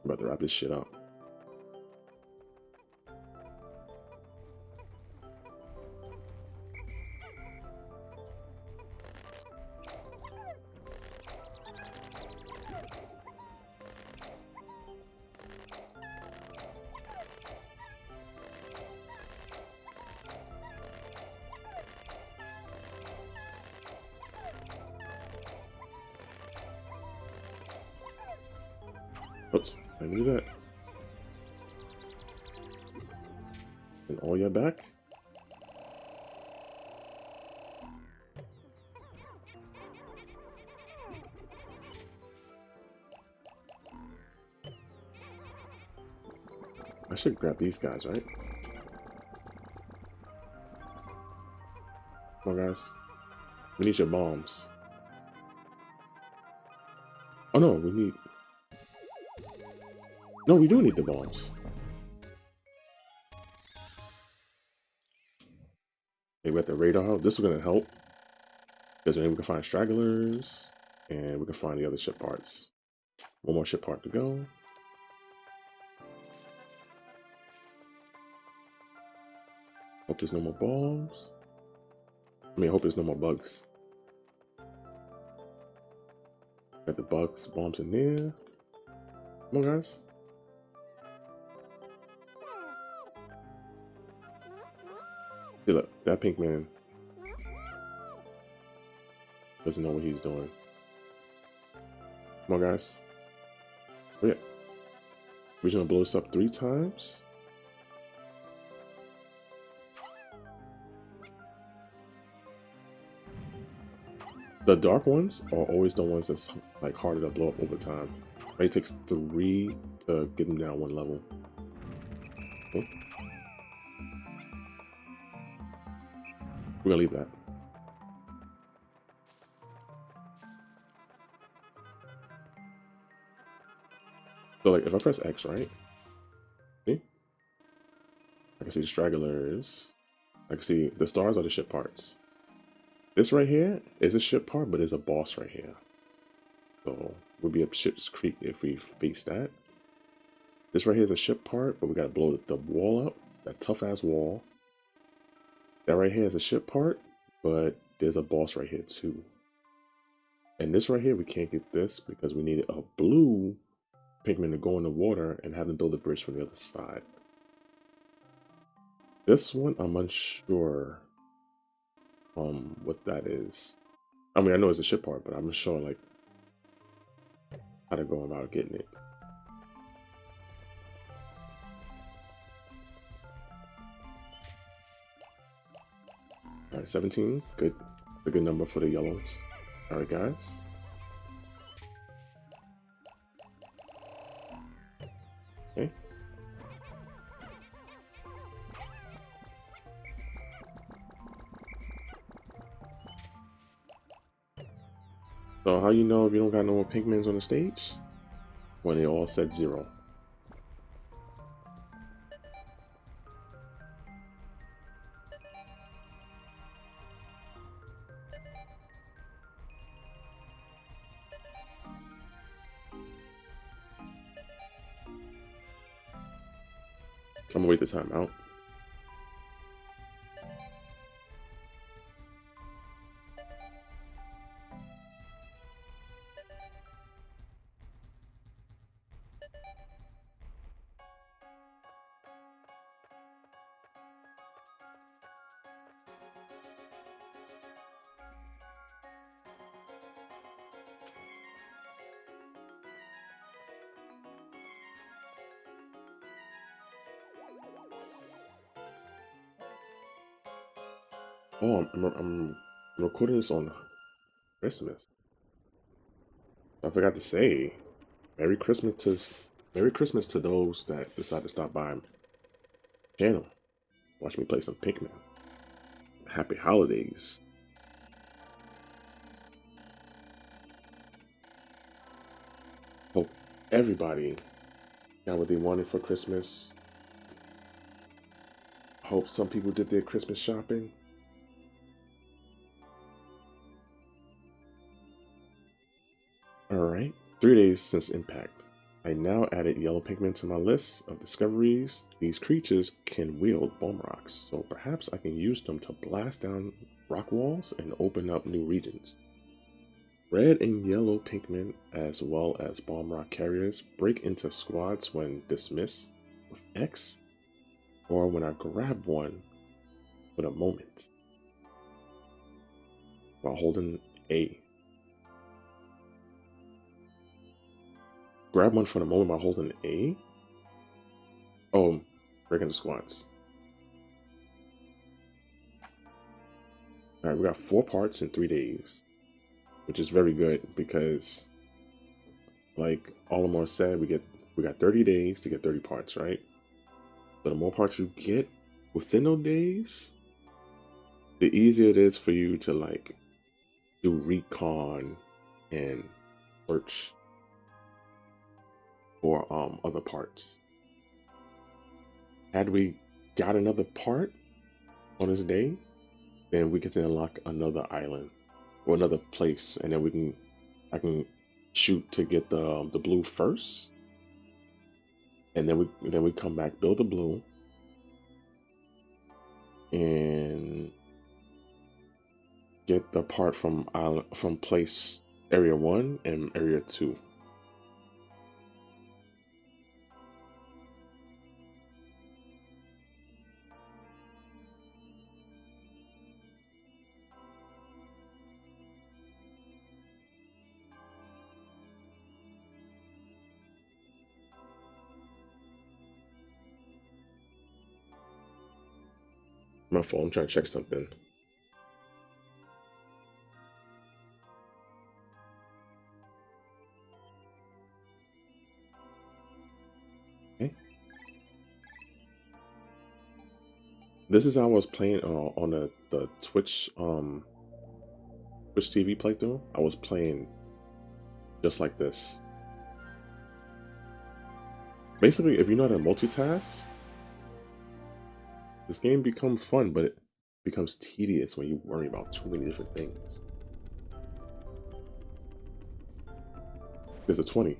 I'm about to wrap this shit up. Oops, let me do that. And all your back. I should grab these guys, right? Come on, guys. We need your bombs. Oh no, we need... No, we do need the bombs. Maybe we have the radar help. This is going to help. Because then we can find stragglers. And we can find the other ship parts. One more ship part to go. Hope there's no more bombs. I mean, I hope there's no more bugs. Got the bugs, bombs in there. Come on, guys. See, look, that Pikmin doesn't know what he's doing. Come on, guys. Oh, yeah. We're gonna blow this up 3 times. The dark ones are always the ones that's like harder to blow up over time. It takes 3 to get them down 1 level. Okay. We're gonna leave that. So like if I press X, right? See? I can see the stragglers. I can see the stars are the ship parts. This right here is a ship part, but there's a boss right here. So we'll be up Ship's Creek if we face that. This right here is a ship part, but we gotta blow the wall up. That tough ass wall. That right here is a ship part, but there's a boss right here too. And this right here, we can't get this because we needed a blue Pikmin to go in the water and have them build a bridge from the other side. This one, I'm unsure what that is. I mean, I know it's a ship part, but I'm unsure like how to go about getting it. Alright, 17. Good. A good number for the yellows. Alright, guys. Okay. So how you know if you don't got no more Pikmins on the stage? When they all said 0. I'm gonna wait the time out. Oh, I'm recording this on Christmas. I forgot to say, Merry Christmas to Merry Christmas to those that decide to stop by my channel. Watch me play some Pikmin. Happy holidays. Hope everybody got what they wanted for Christmas. Hope some people did their Christmas shopping. Alright, 3 days since impact. I now added yellow Pikmin to my list of discoveries. These creatures can wield bomb rocks, so perhaps I can use them to blast down rock walls and open up new regions. Red and yellow Pikmin, as well as bomb rock carriers, break into squads when dismissed with X, or when I grab one with a moment while holding A. Grab one for the moment by holding A? Oh, breaking the squads. Alright, we got 4 parts in 3 days, which is very good because, like Olimar said, we got 30 days to get 30 parts, right? So the more parts you get within those days, the easier it is for you to like do recon and search for other parts. Had we got another part on this day, then we get to unlock another island or another place, and then I can shoot to get the blue first, and then we come back, build the blue, and get the part from place area 1 and area 2. My phone, I'm trying to check something. Okay. This is how I was playing on the Twitch Twitch TV playthrough. I was playing just like this. Basically, if you know how to multitask, this game becomes fun, but it becomes tedious when you worry about too many different things. There's a 20.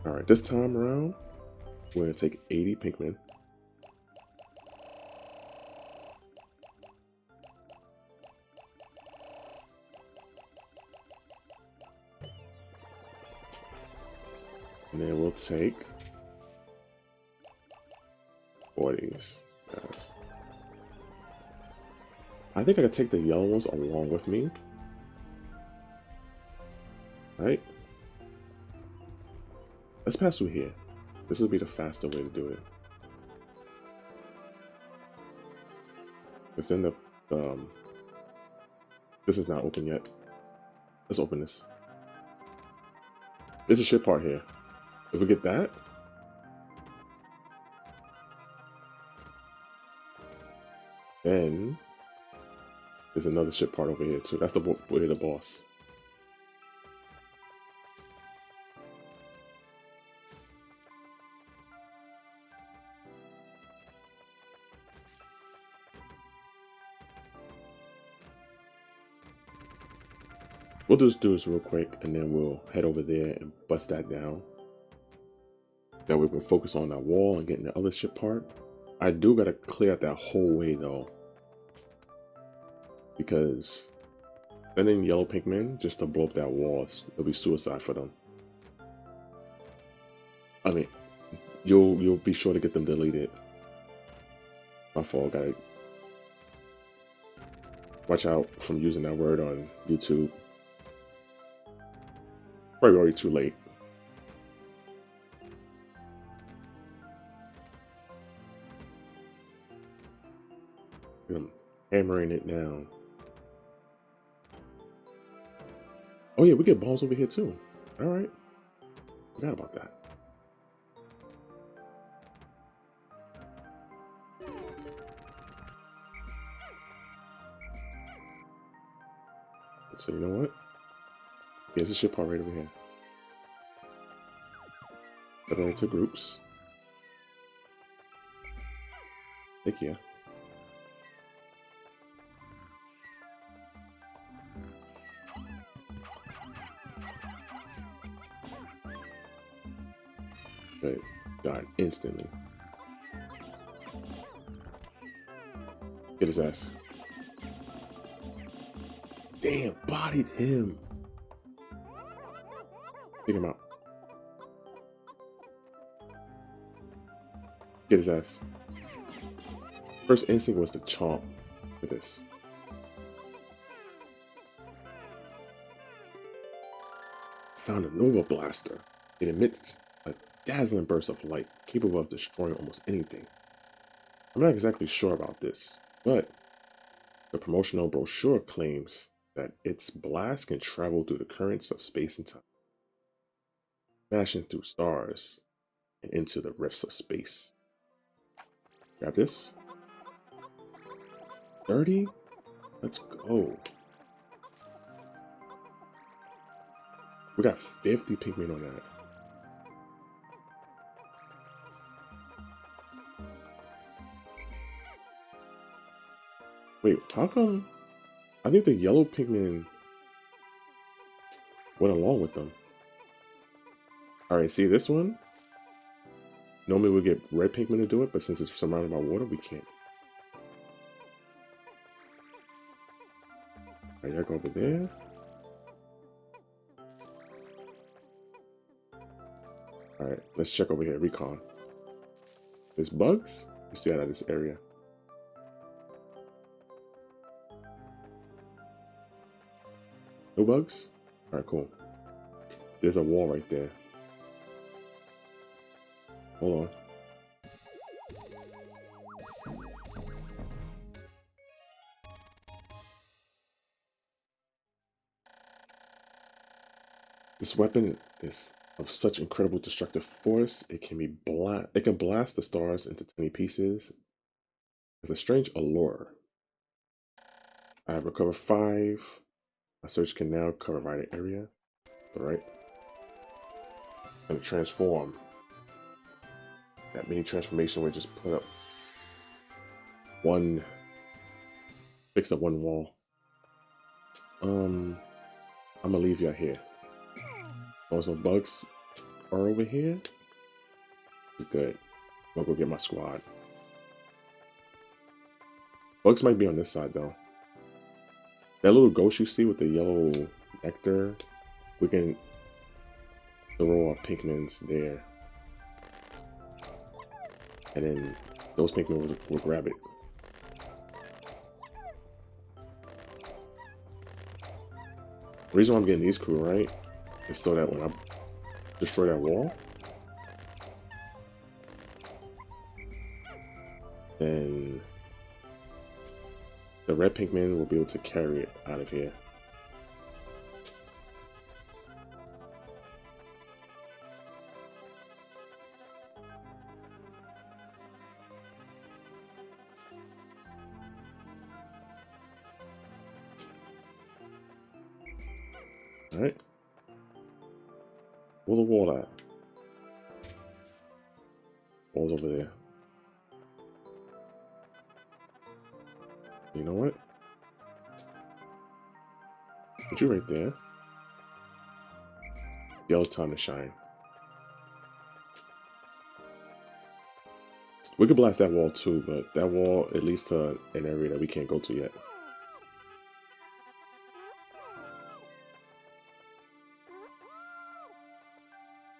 Alright, this time around, we're going to take 80 Pikmin. And then we'll take 40s. Yes. I think I could take the yellow ones along with me. Right? Let's pass through here. This will be the faster way to do it. Because then this is not open yet. Let's open this. There's a ship part here. If we get that, then there's another ship part over here too. That's the way the boss. We'll just do this real quick, and then we'll head over there and bust that down. That way we can focus on that wall and getting the other ship part. I do gotta clear out that whole way though, because Sending yellow Pikmin just to blow up that wall, it'll be suicide for them. I mean, you'll be sure to get them deleted. My fault, gotta watch out from using that word on YouTube. Probably already too late. I'm hammering it down. Oh yeah, we get balls over here too. All right, forgot about that. So you know what? Here's the ship part right over here. Put it into groups. Thank you. But died instantly. Get his ass. Damn, bodied him. Take him out. Get his ass. First instinct was to chomp for this. Found a Nova Blaster. It emits a dazzling burst of light capable of destroying almost anything. I'm not exactly sure about this, but the promotional brochure claims that its blast can travel through the currents of space and time, smashing through stars and into the rifts of space. Grab this. 30? Let's go. We got 50 Pikmin on that. Wait, how come? I think the yellow Pikmin went along with them. Alright, see this one? Normally we get red Pikmin to do it, but since it's surrounded by water, we can't. Alright, y'all go over there. Alright, let's check over here. Recon. There's bugs? Let's stay out of this area. No bugs? Alright, cool. There's a wall right there. Hold on. This weapon is of such incredible destructive force, it can blast the stars into tiny pieces. It's a strange allure. I have recovered 5. My search can now cover a wider area. Alright. Gonna transform. That mini transformation would just put up fix up one wall. I'm gonna leave y'all here. Also, bugs are over here. Good. I'll go get my squad. Bugs might be on this side though. That little ghost you see with the yellow nectar, we can throw our Pikmins there. And then those Pikmin will grab it. The reason why I'm getting these crew, right, is so that when I destroy that wall, then the red Pikmin will be able to carry it out of here. Alright. Where's the wall at? Wall's over there. You know what? Put you right there. Yellow time to shine. We could blast that wall too, but that wall it leads to an area that we can't go to yet.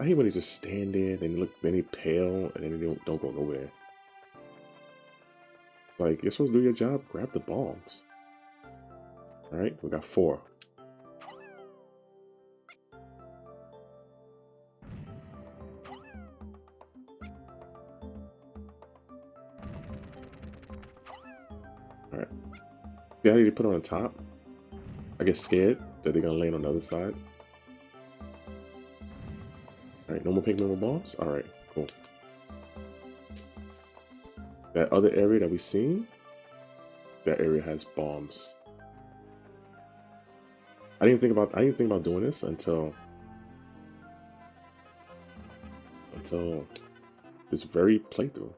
I hate when they just stand there, then they look very pale, and then they don't go nowhere. Like, you're supposed to do your job, grab the bombs. Alright, we got 4. Alright. See how you put it on top? I get scared that they're gonna land on the other side. Alright, no more Pikmin with bombs? Alright, cool. That other area that we seen, that area has bombs. I didn't think about doing this until this very playthrough.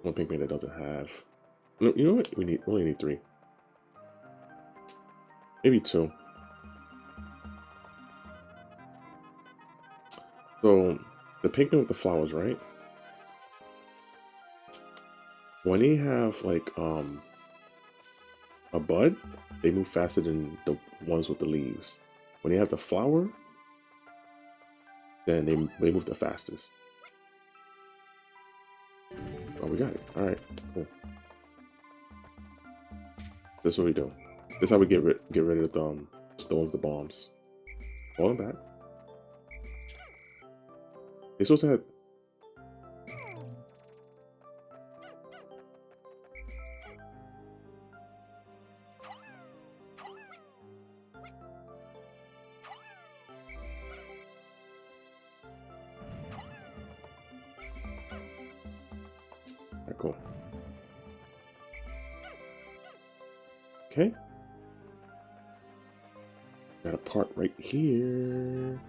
One Pikmin that doesn't have. No, you know what? We only need 3. Maybe 2. So the Pikmin with the flowers, right? When they have like a bud, they move faster than the ones with the leaves. When they have the flower, then they move the fastest. Oh, we got it. All right, cool. This is what we do. This is how we get rid of the ones with the bombs. Hold them back. They supposed to have. Alright, cool. Okay. Got a part right here.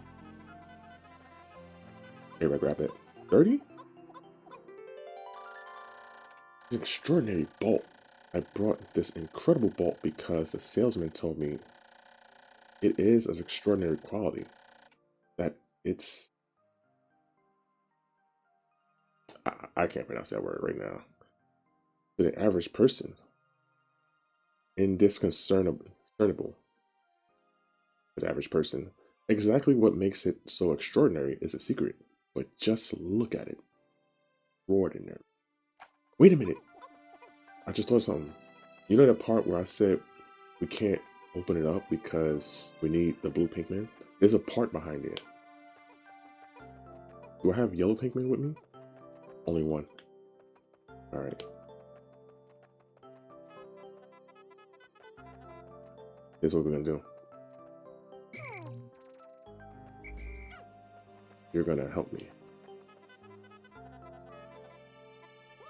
Here, I grab it. 30? It's an extraordinary bolt. I brought this incredible bolt because the salesman told me it is of extraordinary quality. That it's... I can't pronounce that word right now. To the average person, indiscernible to the average person. Exactly what makes it so extraordinary is a secret, but just look at it. Extraordinary. Wait a minute. I just thought something. You know the part where I said we can't open it up because we need the blue Pikmin? There's a part behind it. Do I have yellow Pikmin with me? Only one. Alright. Here's what we're gonna do. You're gonna help me.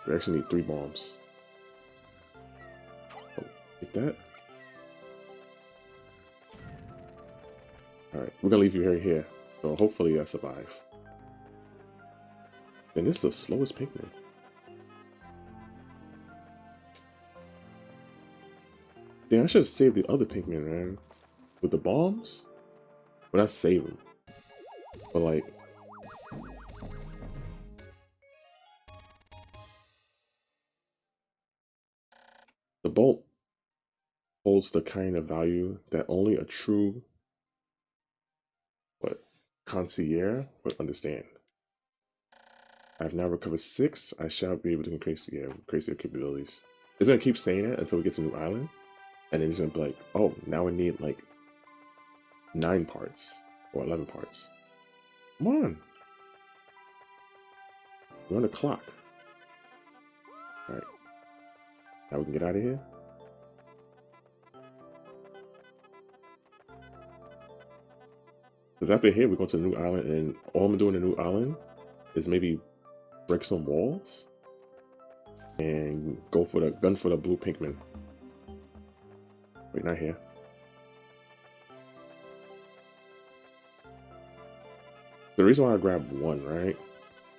We actually need 3 bombs. Oh, get that. Alright, we're gonna leave you right here. So hopefully I survive. And this is the slowest Pikmin. Damn, I should have saved the other Pikmin, man. With the bombs? But I save them. But like... the bolt holds the kind of value that only a true consigliere would understand. I have now recovered 6. I shall be able to increase your capabilities. It's gonna keep saying that until we get to a new island, and then it's gonna be like, oh, now we need like 9 parts or 11 parts. Come on, we're on the clock. All right, now we can get out of here. Because after here, we go to a new island, and all I'm doing in a new island is maybe break some walls and go for the gun for the blue Pikmin. Wait, not here. The reason why I grabbed 1, right,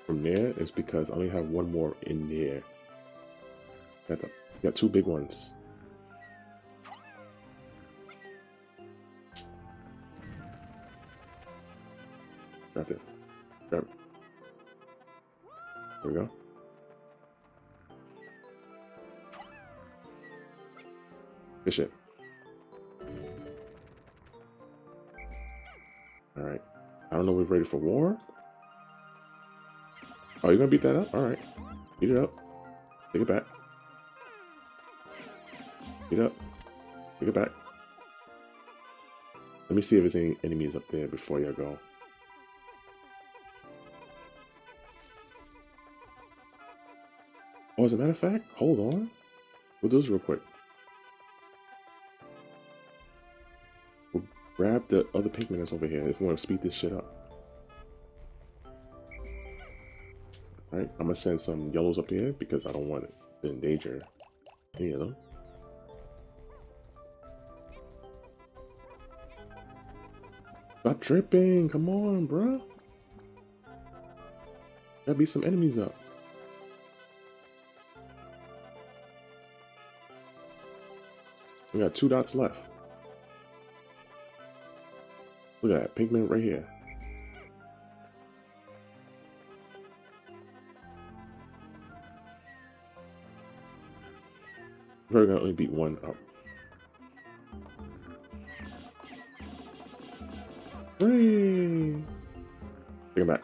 from there is because I only have 1 more in there. Got 2 big ones. Grab it. Grab it. There we go. Good shit. Alright. I don't know if we're ready for war. Oh, you're gonna beat that up? Alright. Beat it up. Take it back. Beat it up. Take it back. Let me see if there's any enemies up there before y'all go. Oh, as a matter of fact, hold on. We'll do this real quick. We'll grab the other Pikmin that's over here if we want to speed this shit up. Alright, I'm gonna send some yellows up here because I don't want it to endanger any of them. Stop tripping! Come on, bruh! Gotta beat some enemies up. We got 2 dots left. Look at that, Pikmin right here. We're gonna only beat 1 up. Hooray! Take it back.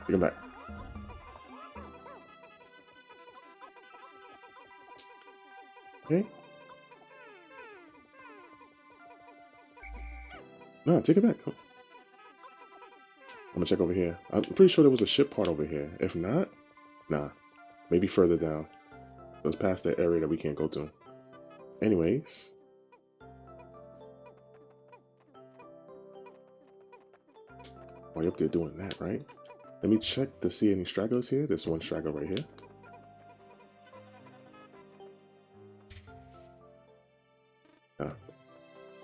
Take it back. Okay. No, take it back. I'm gonna check over here. I'm pretty sure there was a ship part over here. If not, nah. Maybe further down. So it's past that area that we can't go to. Anyways. While you're up there doing that, right? Let me check to see any stragglers here. There's 1 straggler right here.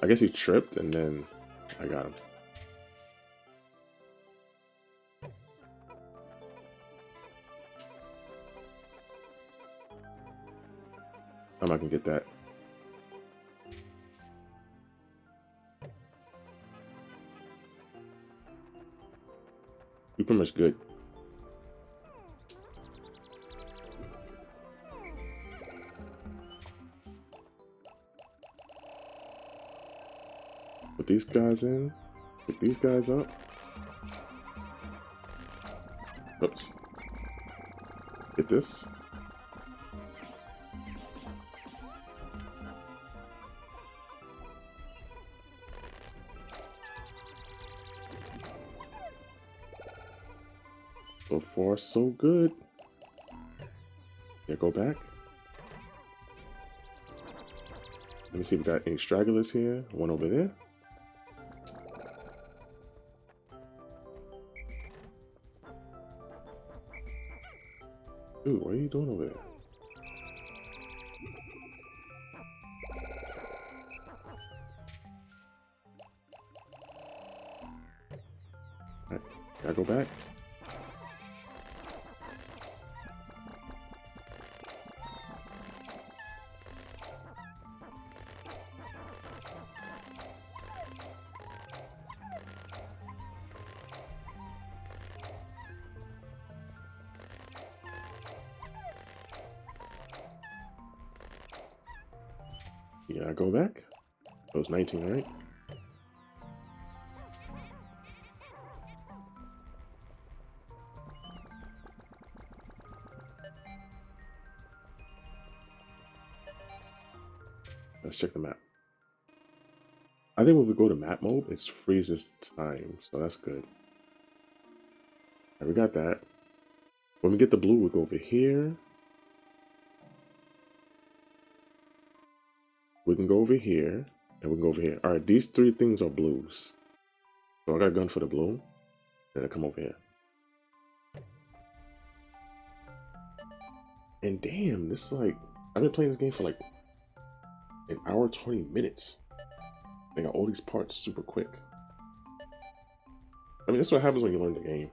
I guess he tripped and then I got him. I'm not gonna get that. You're pretty much good. Put these guys in. Pick these guys up. Oops. Get this. So far, so good. Yeah, go back. Let me see if we got any stragglers here. 1 over there. Dude, what are you doing over there? Alright, gotta go back. Yeah, I go back. That was 19, right? Let's check the map. I think when we go to map mode, it freezes time, so that's good. Alright, we got that. When we get the blue, we go over here. We can go over here, and we can go over here. Alright, these 3 things are blues. So I got a gun for the blue. Then I come over here. And damn, this is like, I've been playing this game for like an hour 20 minutes. They got all these parts super quick. I mean, that's what happens when you learn the game.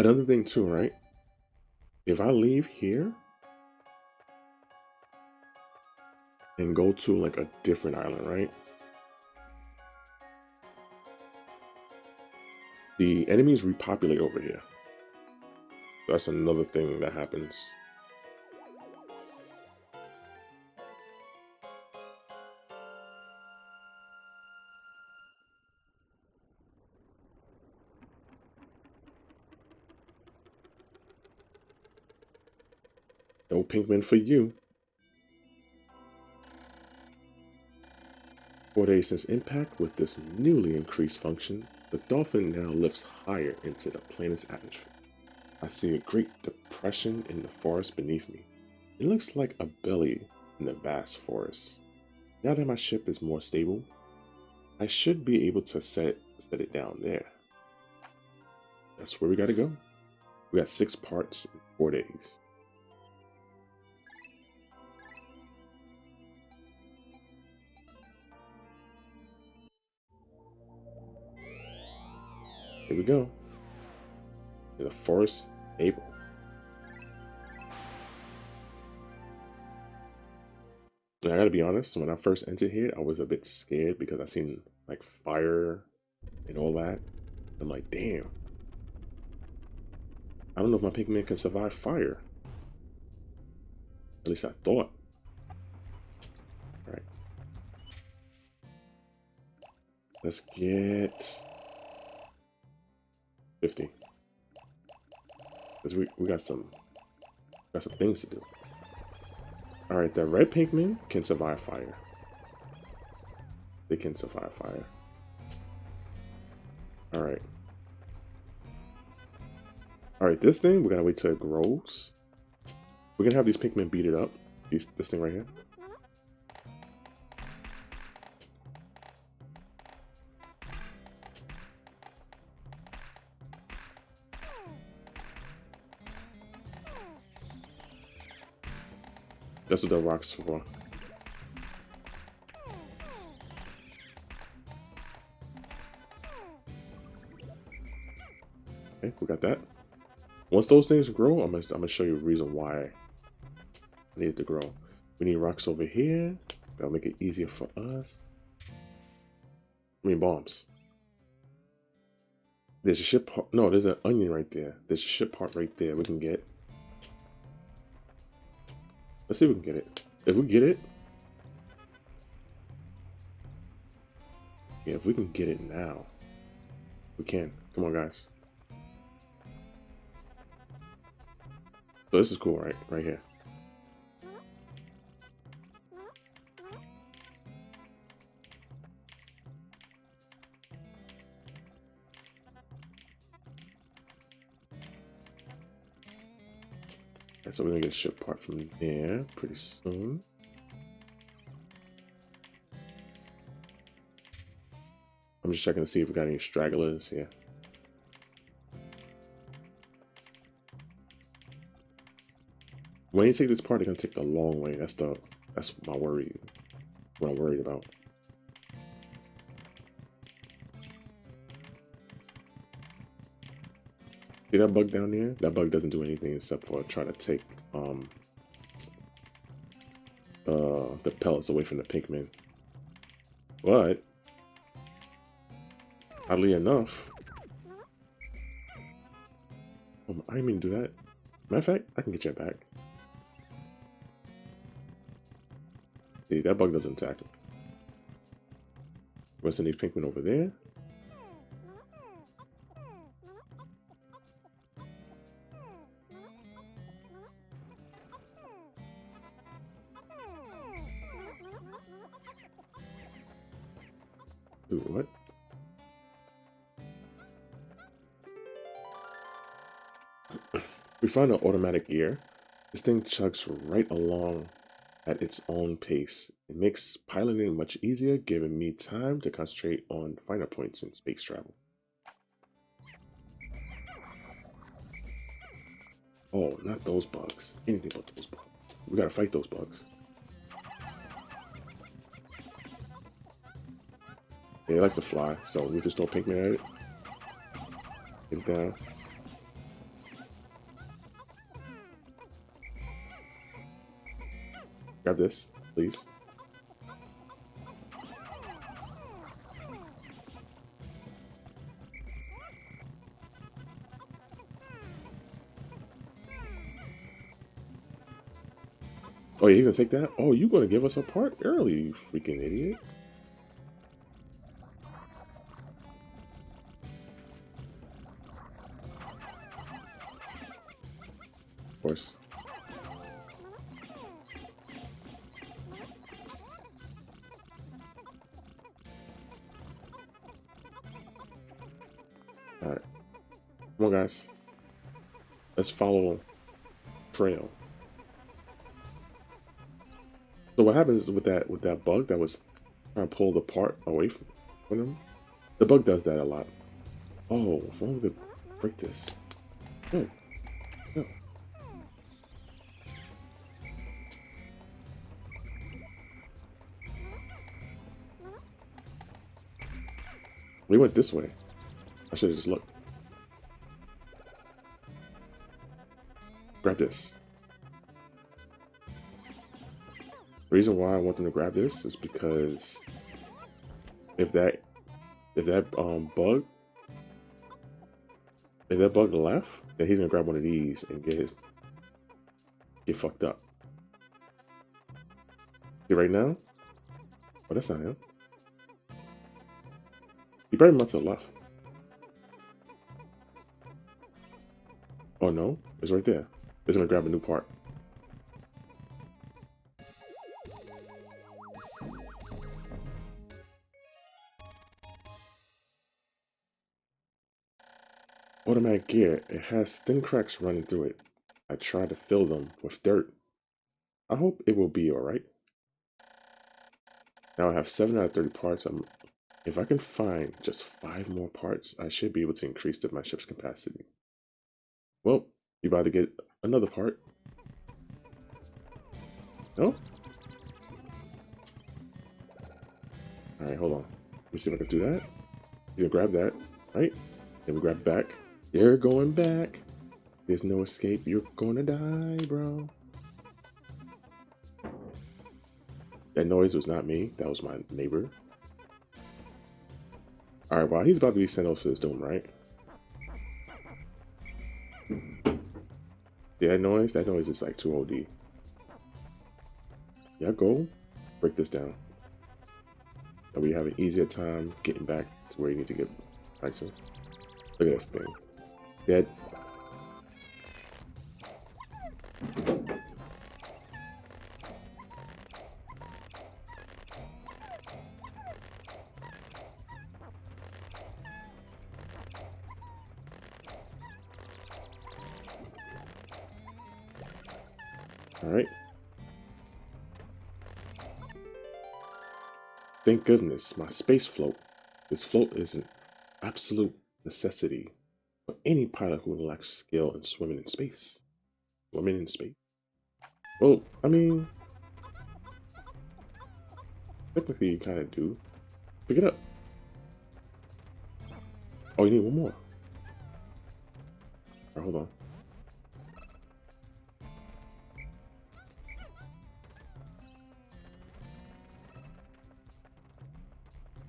Another thing too, right? If I leave here and go to like a different island, right? The enemies repopulate over here. That's another thing that happens. No Pikmin for you. 4 days since impact, with this newly increased function, the dolphin now lifts higher into the planet's atmosphere. I see a great depression in the forest beneath me. It looks like a belly in the vast forest. Now that my ship is more stable, I should be able to set it down there. That's where we gotta go. We got 6 parts in 4 days. Here we go. To the forest able. And I gotta be honest, when I first entered here, I was a bit scared because I seen like fire and all that. I'm like, damn. I don't know if my Pikmin can survive fire. At least I thought. Alright. Let's get 50. Because we got some things to do. Alright, the red Pikmin can survive fire. They can survive fire. Alright. Alright, this thing, we gotta wait till it grows. We're gonna have these Pikmin beat it up. This thing right here. That's what the rock's for. Okay, we got that. Once those things grow, I'm gonna show you a reason why I need to grow. We need rocks over here. That'll make it easier for us. I mean bombs. There's a ship part. No, there's an onion right there. There's a ship part right there we can get. Let's see if we can get it. If we get it, yeah, if we can get it now, we can. Come on, guys. So this is cool, right? Right here. Okay, so we're gonna get a ship part from there pretty soon. I'm just checking to see if we got any stragglers here. When you take this part, it's gonna take the long way. That's my worry. What I'm worried about. See that bug down there? That bug doesn't do anything except for try to take the pellets away from the Pikmin. But oddly enough, I didn't mean to do that. Matter of fact, I can get you back. See, that bug doesn't attack him. We're sending Pikmin over there. Dude, what? We found an automatic gear. This thing chugs right along at its own pace. It makes piloting much easier, giving me time to concentrate on finer points in space travel. Oh, not those bugs. Anything but those bugs. We gotta fight those bugs. Yeah, it likes to fly, so we just throw Pikmin at it. Get it down. Grab this, please. Oh, yeah, he's gonna take that? Oh, you gonna give us a part early, you freaking idiot. Of course. Alright. Come on, guys. Let's follow trail. So what happens with that bug that was trying to pull the part away from him? The bug does that a lot. Oh, if only we could break this. No. No. We went this way. I should have just looked. Grab this. The reason why I want them to grab this is because if that bug left, then he's gonna grab one of these and get fucked up. See right now? Oh, that's not him. He probably went to the left. Oh no, it's right there. It's gonna grab a new part. Automatic gear. It has thin cracks running through it. I tried to fill them with dirt. I hope it will be alright. Now I have 7 out of 30 parts. If I can find just 5 more parts, I should be able to increase my ship's capacity. Well, you about to get another part. No? Alright, hold on. Let me see if I can do that. He's gonna grab that, right? Then we grab back. You're going back. There's no escape. You're gonna die, bro. That noise was not me. That was my neighbor. Alright, well, he's about to be sent off to his doom, right? See that noise? That noise is like too OD. Yeah, go. Break this down. That we have an easier time getting back to where you need to get back to. Look at this thing. Dead. Alright. Thank goodness, my space float. This float is an absolute necessity for any pilot who lacks skill in swimming in space. Swimming in space? Well, I mean, technically you kind of do. Pick it up. Oh, you need one more. Alright, hold on.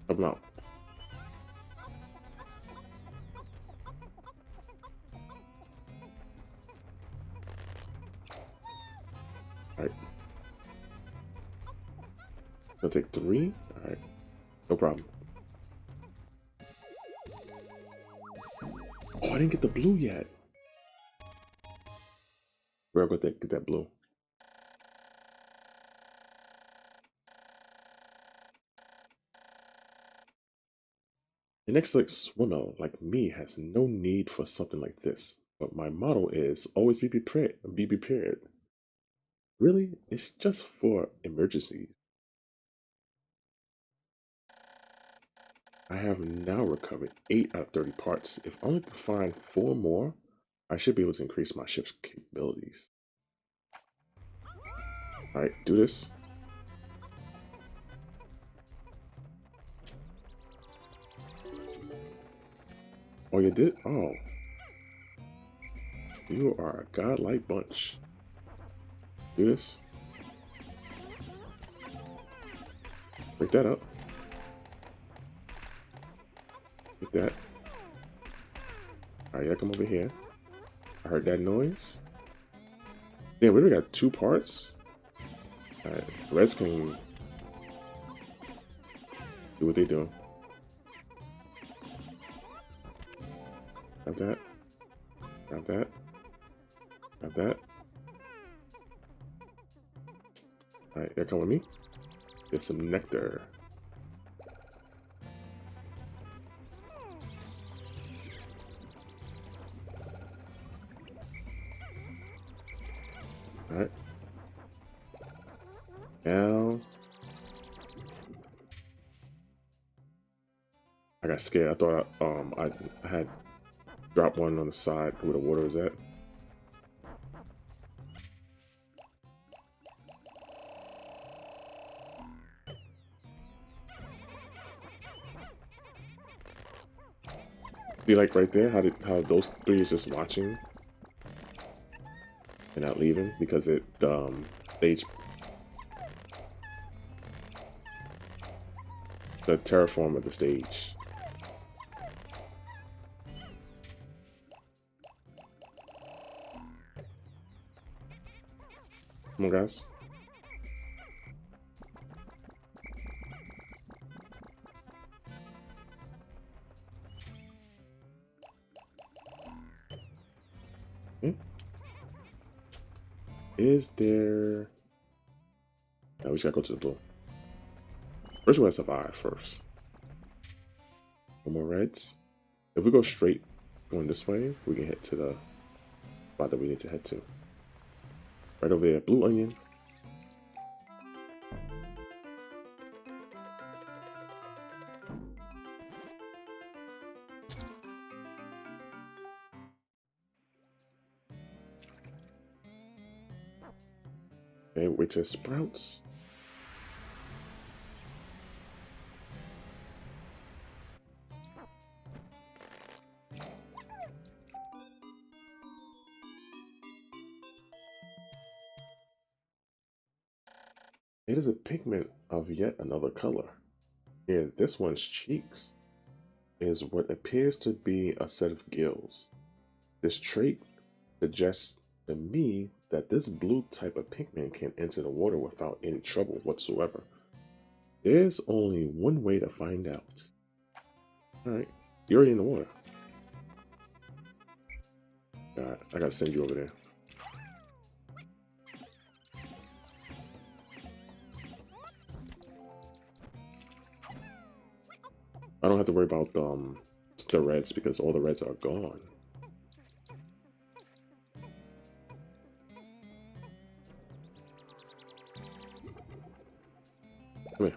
Help him out. Alright. I'll take 3. Alright. No problem. Oh, I didn't get the blue yet. We're gonna get that blue. An excellent swimmer like me has no need for something like this. But my motto is always be prepared. Be prepared. Really, it's just for emergencies. I have now recovered 8 out of 30 parts. If I only can find 4 more, I should be able to increase my ship's capabilities. Alright, do this. Oh, you did? Oh. You are a godlike bunch. Do this. Break that up. Get that. Alright, yeah, come over here. I heard that noise. Damn, we already got 2 parts. Alright, Reds can do what they do. Got that. Got that. Got that. Alright, yeah, come with me. Get some nectar. Alright. Now. I got scared. I thought I had dropped one on the side where the water was at. See, like right there, how those 3 is just watching and not leaving because it stage the terraform of the stage. Come on, guys. Is there... No, we just gotta go to the blue. First, we gotta survive first. No more reds. If we go straight going this way, we can head to the spot that we need to head to. Right over there, blue onion. Okay, wait till it sprouts. It is a pigment of yet another color. Here, this one's cheeks is what appears to be a set of gills. This trait suggests to me that this blue type of pigment can enter the water without any trouble whatsoever. There's only one way to find out. Alright, you're already in the water. God, I gotta send you over there. I don't have to worry about the reds because all the reds are gone. Come here.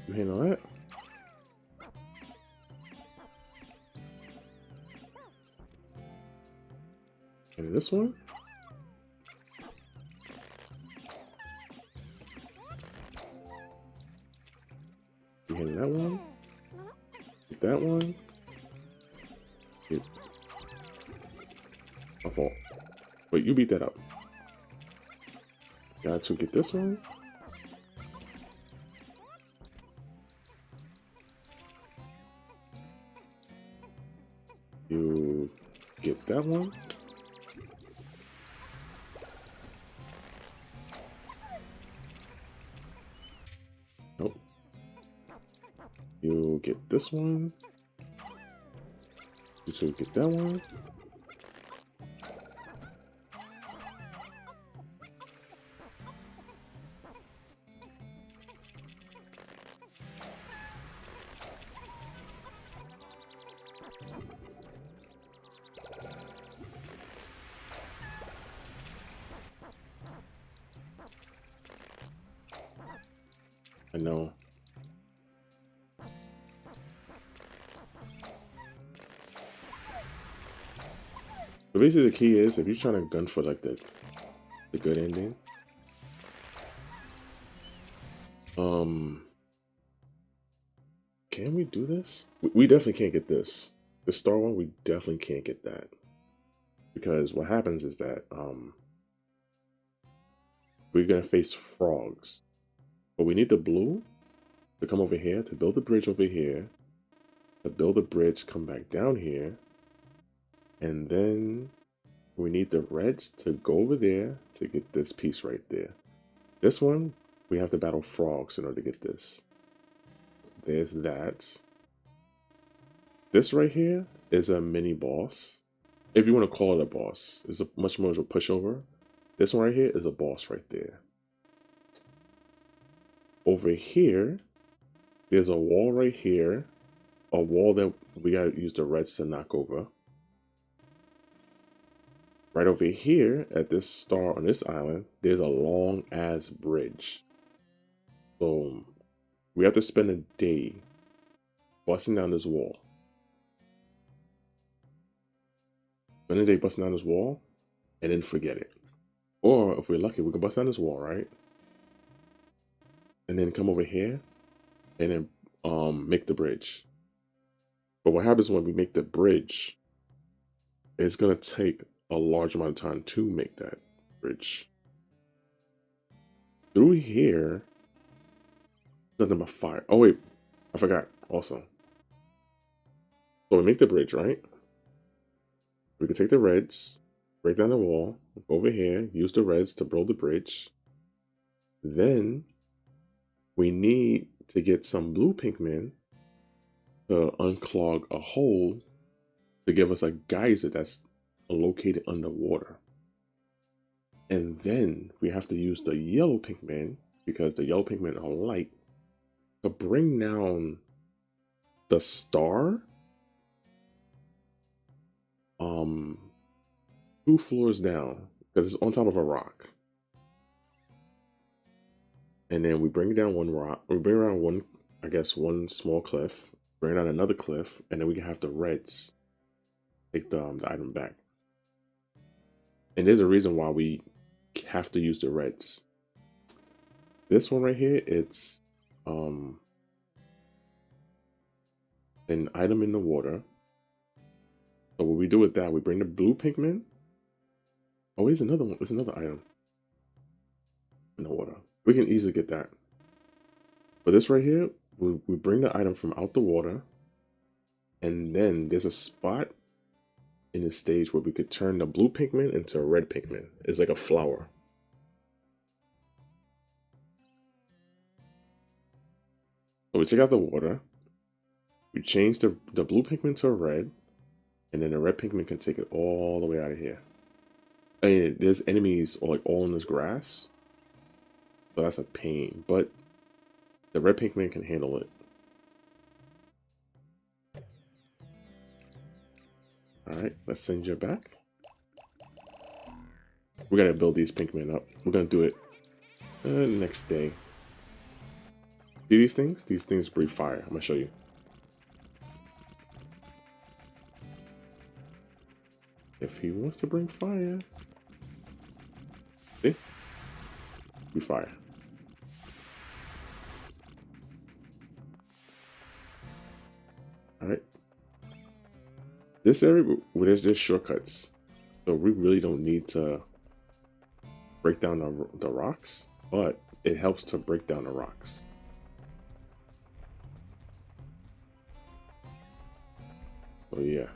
You handle that? And this one? You handle that one? Get that one? Get... My fault. Wait, you beat that up. Got to get this one? You get that one? Nope. You get this one. You two get that one. I know. But basically the key is if you're trying to gun for like the good ending. Can we do this? We definitely can't get this. The star one, we definitely can't get that. Because what happens is that we're gonna face frogs. But we need the blue to come over here, to build the bridge over here, to build the bridge, come back down here, and then we need the reds to go over there to get this piece right there. This one, we have to battle frogs in order to get this. There's that. This right here is a mini boss. If you want to call it a boss, it's much more of a pushover. This one right here is a boss right there. Over here, there's a wall right here. A wall that we gotta use the reds to knock over. Right over here at this star on this island, there's a long ass bridge. So we have to spend a day busting down this wall. Spend a day busting down this wall and then forget it. Or if we're lucky, we can bust down this wall, right? And then come over here and then make the bridge. But what happens when we make the bridge, it's gonna take a large amount of time to make that bridge. Through here, nothing but fire. Oh wait, I forgot also. So we make the bridge, right? We can take the reds, break down the wall, go over here, use the reds to build the bridge. Then we need to get some blue Pikmin to unclog a hole to give us a geyser that's located underwater. And then we have to use the yellow Pikmin, because the yellow Pikmin are light, to bring down the star 2 floors down, because it's on top of a rock. And then we bring down one rock, we bring around one small cliff, bring down another cliff, and then we can have the reds take the item back. And there's a reason why we have to use the reds. This one right here, it's an item in the water. So what we do with that, we bring the blue Pikmin. Oh, here's another one. There's another item in the water. We can easily get that. But this right here, we bring the item from out the water. And then there's a spot in the stage where we could turn the blue Pikmin into a red Pikmin. It's like a flower. So we take out the water. We change the blue Pikmin to a red. And then the red Pikmin can take it all the way out of here. And there's enemies all in this grass. So that's a pain. But the red Pikmin can handle it. Alright, let's send you back. We gotta build these Pikmin up. We're gonna do it next day. See these things? These things breathe fire. I'm gonna show you. If he wants to bring fire. See? Breathe fire. Alright. This area, there's just shortcuts. So we really don't need to break down the rocks, but it helps to break down the rocks. So yeah.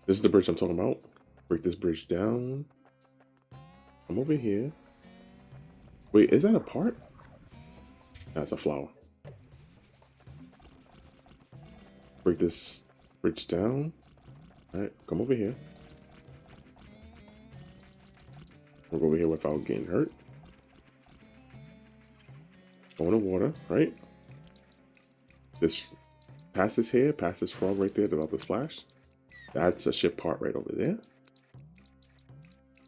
This is the bridge I'm talking about. Break this bridge down. Come over here. Wait, is that a part? That's a flower. Break this bridge down. Alright, come over here. We'll go over here without getting hurt. Go in the water, right? This past this here, past this frog right there about to splash. That's a ship part right over there.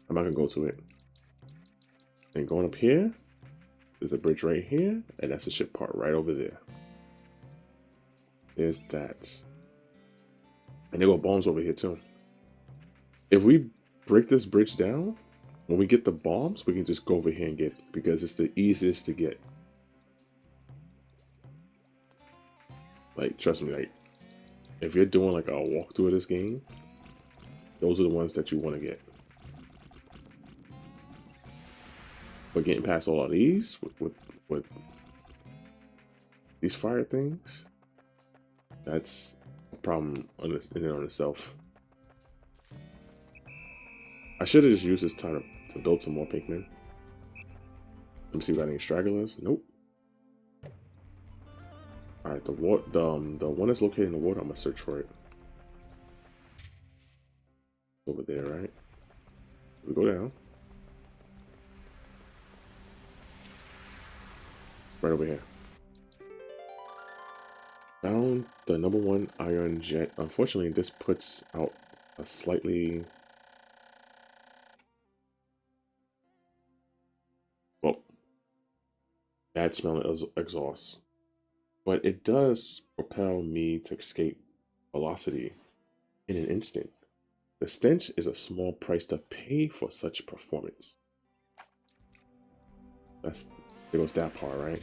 I'm not gonna go to it. And going up here, there's a bridge right here, and that's a ship part right over there. There's that. And there go bombs over here too. If we break this bridge down, when we get the bombs, we can just go over here and get it, because it's the easiest to get. Like, trust me, like, if you're doing like a walkthrough of this game, those are the ones that you want to get. But getting past all of these with these fire things, that's a problem in and on itself. I should have just used this time to build some more Pikmin. Let me see if I got any stragglers. Nope. Alright, the one that's located in the water, I'm gonna search for it. Over there, right? We go down. Right over here. Found the #1 iron jet. Unfortunately, this puts out a slightly, well, bad smelling exhaust. But it does propel me to escape velocity in an instant. The stench is a small price to pay for such performance. There goes that part, right?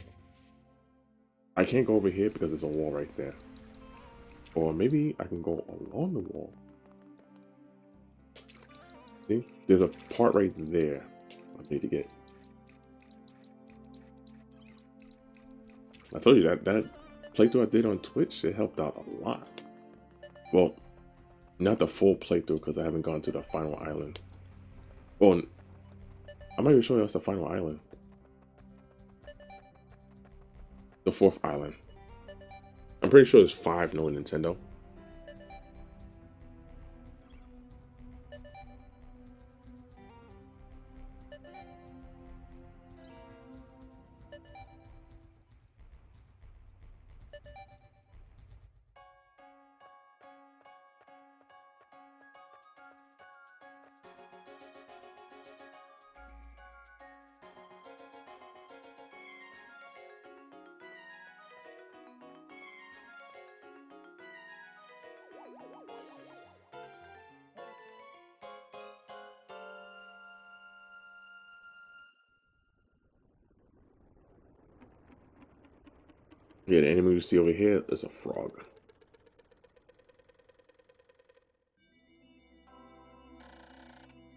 I can't go over here because there's a wall right there. Or maybe I can go along the wall. See? There's a part right there I need to get. I told you that playthrough I did on Twitch, it helped out a lot. Well, not the full playthrough because I haven't gone to the final island. Well, I'm not even sure that's the final island. The 4th island. I'm pretty sure there's 5 knowing Nintendo. Yeah, the enemy you see over here is a frog.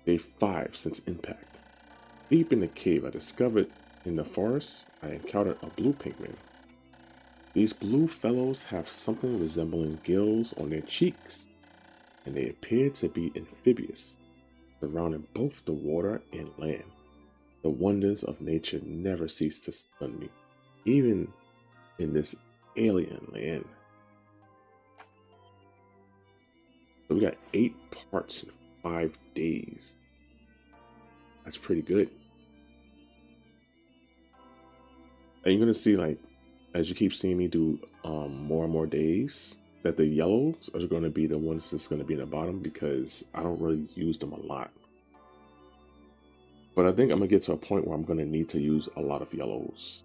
Day 5 since impact. Deep in the cave I discovered in the forest, I encountered a blue Pikmin. These blue fellows have something resembling gills on their cheeks, and they appear to be amphibious, surrounding both the water and land. The wonders of nature never cease to stun me, even in this alien land. So we got 8 parts in 5 days. That's pretty good. And you're gonna see, like, as you keep seeing me do more and more days, that the yellows are going to be the ones that's going to be in the bottom because I don't really use them a lot. But I think I'm going to get to a point where I'm going to need to use a lot of yellows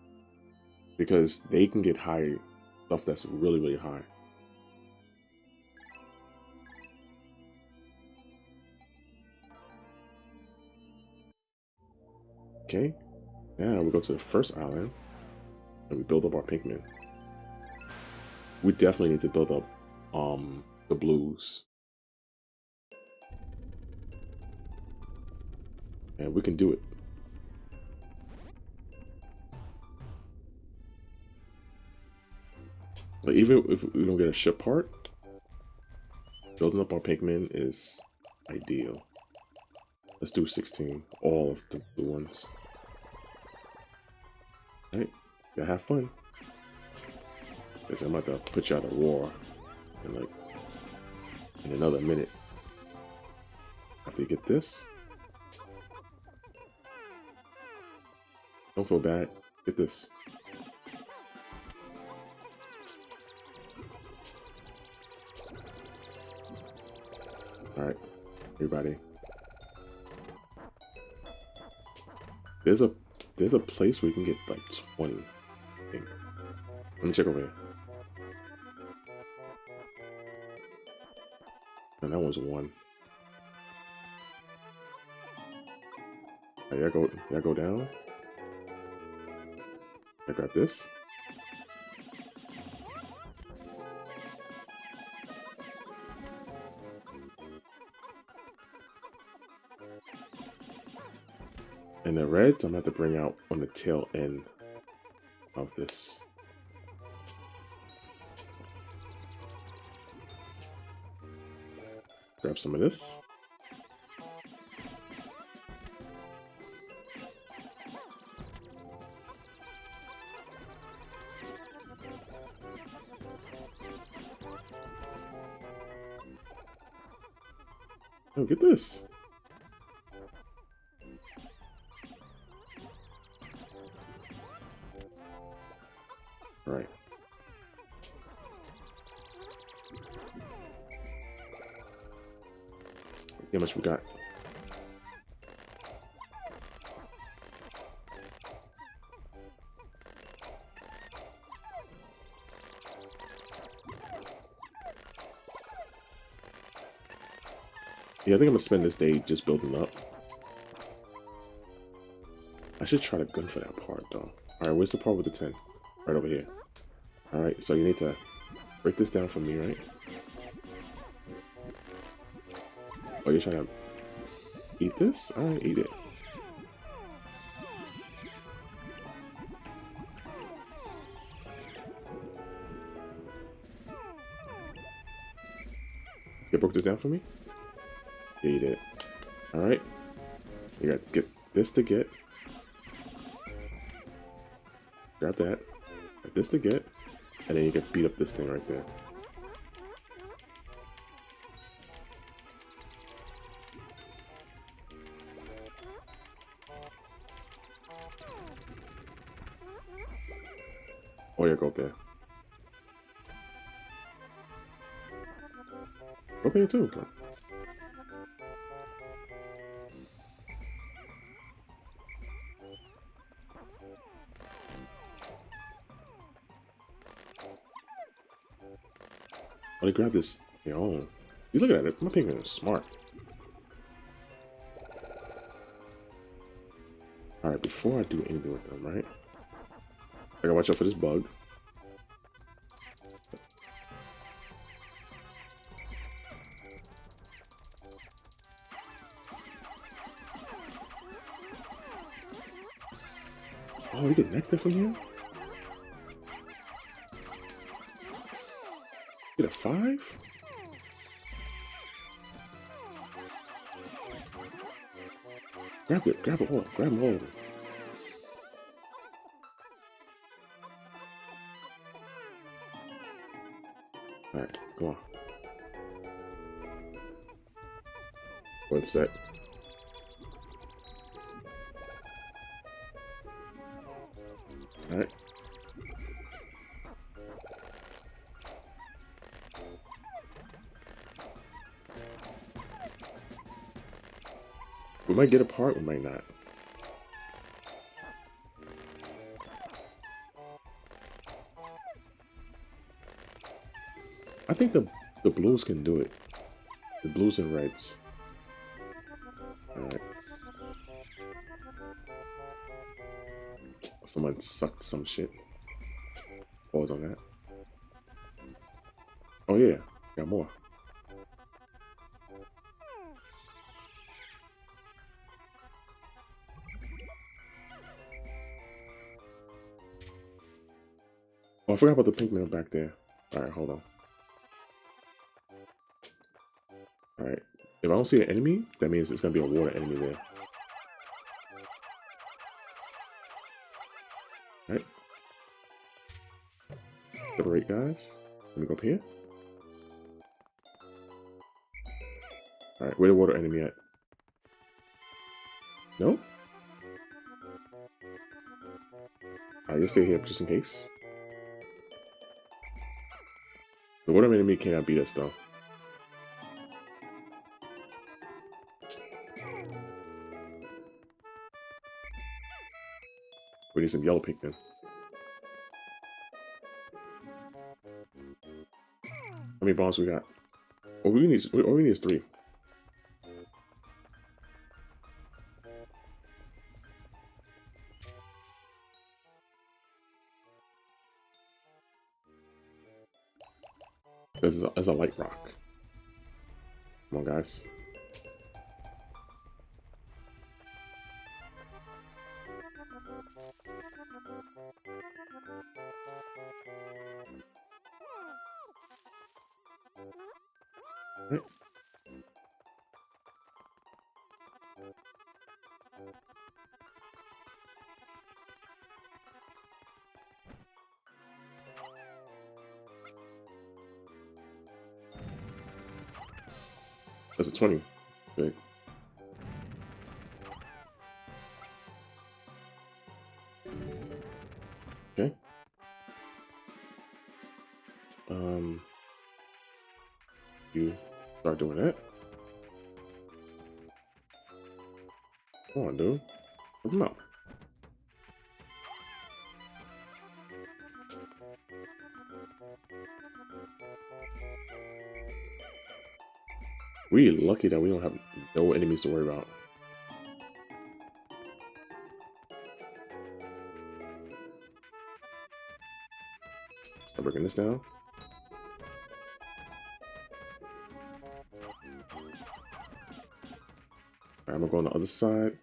because they can get high stuff that's really, really high. Okay, now we go to the first island and we build up our Pikmin. We definitely need to build up the blues. And we can do it. But even if we don't get a ship part, building up our Pikmin is ideal. Let's do 16, all of the blue ones. Alright, gotta have fun. Guess I'm about to put you out of war in another minute. After you get this. Don't feel bad. Get this. Alright, everybody. There's a place where you can get like 20, I think. Let me check over here. And that one's 1. Right, y'all go down. I grab this. And the reds I'm gonna have to bring out on the tail end of this. Grab some of this. Oh, get this. All right. Let's see how much we got. Yeah, I think I'm gonna spend this day just building up. I should try to gun for that part though. Alright, where's the part with the 10? Right over here. Alright, so you need to break this down for me, right? Oh, you're trying to eat this? Alright, eat it. You broke this down for me? Yeah, you did. Alright. You got get this to get. Grab that. Get this to get. And then you can beat up this thing right there. Oh yeah, go up there. Go up here too. Come on. Oh, they grab this. Yo, you look at it. My Pikmin is smart. Alright, before I do anything with them, right? I gotta watch out for this bug. Oh, you get nectar from here? Get a 5? Grab it, grab it all, grab them all. Alright, come on. One set. Alright. We might get a part, we might not. I think the blues can do it. The blues and reds. Alright. Someone sucked some shit. Pause on that. Oh yeah, got more. Oh, I forgot about the Pikmin back there. Alright, hold on. Alright. If I don't see an enemy, that means it's gonna be a water enemy there. Alright. Separate, guys. Let me go up here. Alright, where the water enemy at? No? Alright, let's stay here just in case. The water enemy cannot beat us though. We need some yellow Pikmin. How many bombs we got? All we need is 3. This is a light rock. Come on, guys. Right. That's a 20. Good. Okay. You start doing that. Come on, dude. Come out. We're lucky that we don't have no enemies to worry about. Start breaking this down. Alright, I'm gonna go on the other side.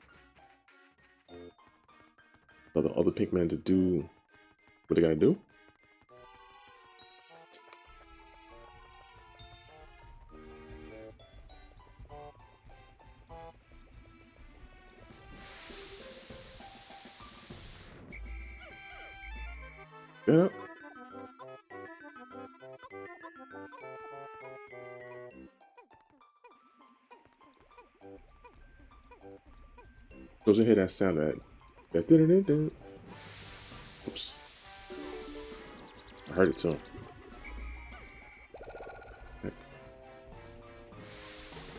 For the other Pikmin to do what they gotta do. Yeah. Supposed to hear that sound that dun. Oops. I heard it too.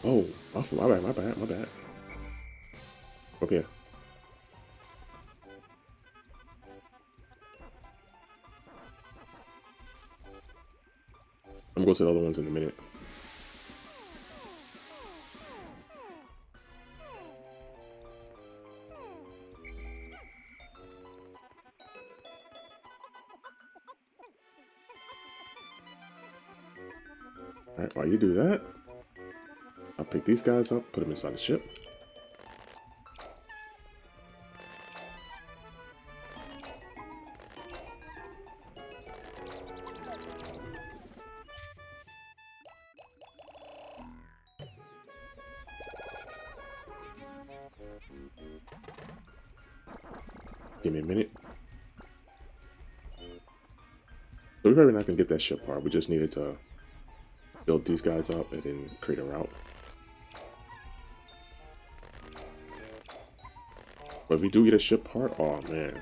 Oh, my bad. Up here. I'm gonna go to the other ones in a minute. Alright, while you do that, I'll pick these guys up, put them inside the ship. Give me a minute. So we're probably not gonna get that ship part. We just needed to build these guys up and then create a route. But if we do get a ship part, oh man,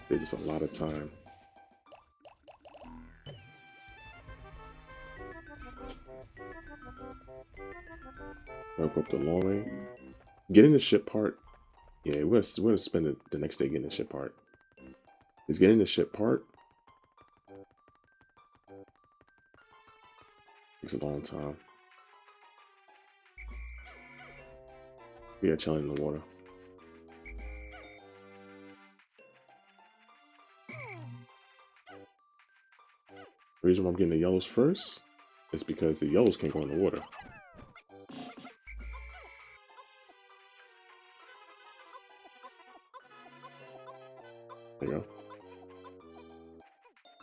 there's just a lot of time. I'll go up the long way. Getting the ship part, yeah, we're gonna spend the next day getting the ship part. Is getting the ship part takes a long time. We are chilling in the water. The reason why I'm getting the yellows first is because the yellows can't go in the water. There you go.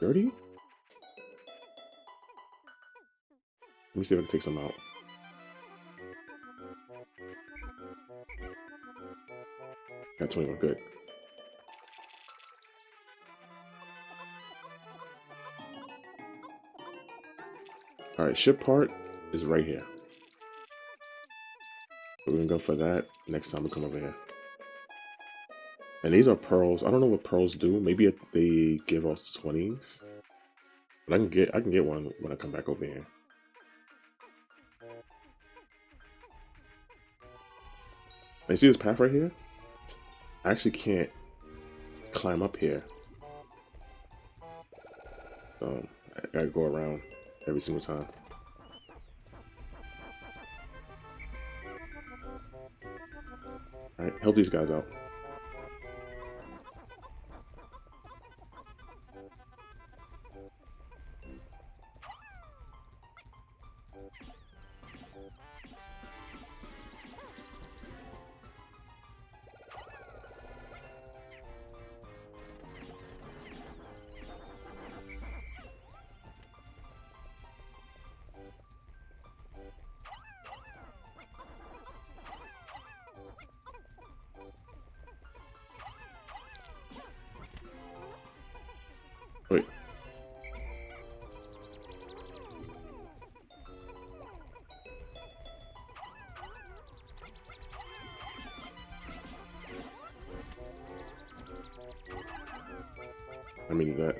30? Let me see if I can take some out. Got 21, good. Alright, ship part is right here. So we're gonna go for that next time we come over here. And these are pearls. I don't know what pearls do. Maybe if they give us 20s. But I can get one when I come back over here. And you see this path right here? I actually can't climb up here. So I gotta go around every single time. Alright, help these guys out. Let me do that.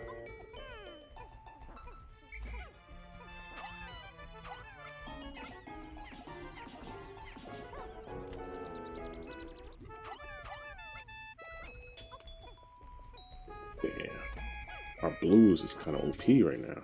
Damn. Our blues is kind of OP right now.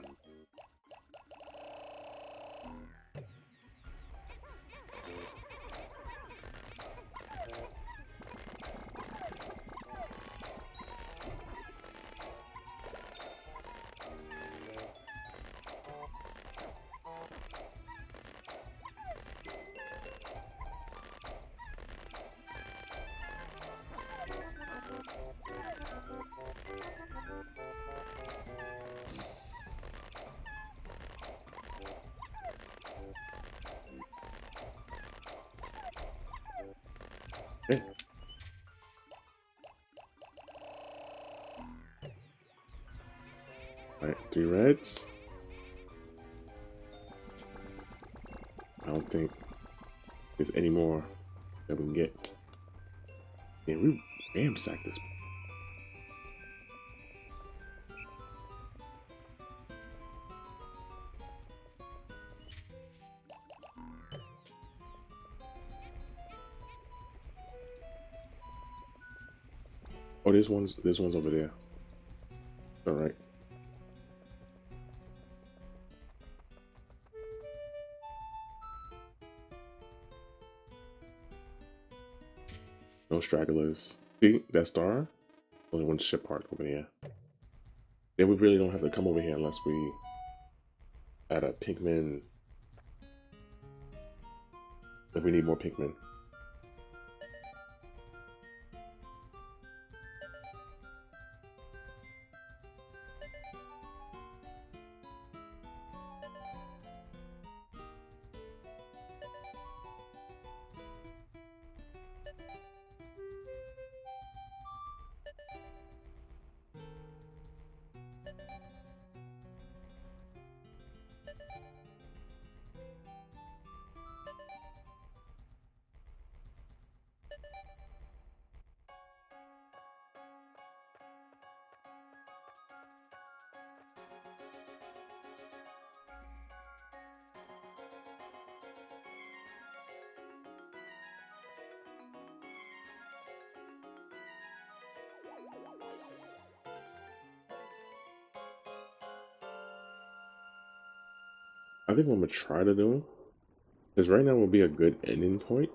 Okay. Alright, 3 reds. I don't think there's any more that we can get. Damn, we ramsacked this. Oh, there's ones over there. Alright. No stragglers. See, that star? Only one ship part over there. Then we really don't have to come over here unless we add a Pikmin. If we need more Pikmin. I think what I'm gonna try to do, because right now will be a good ending point.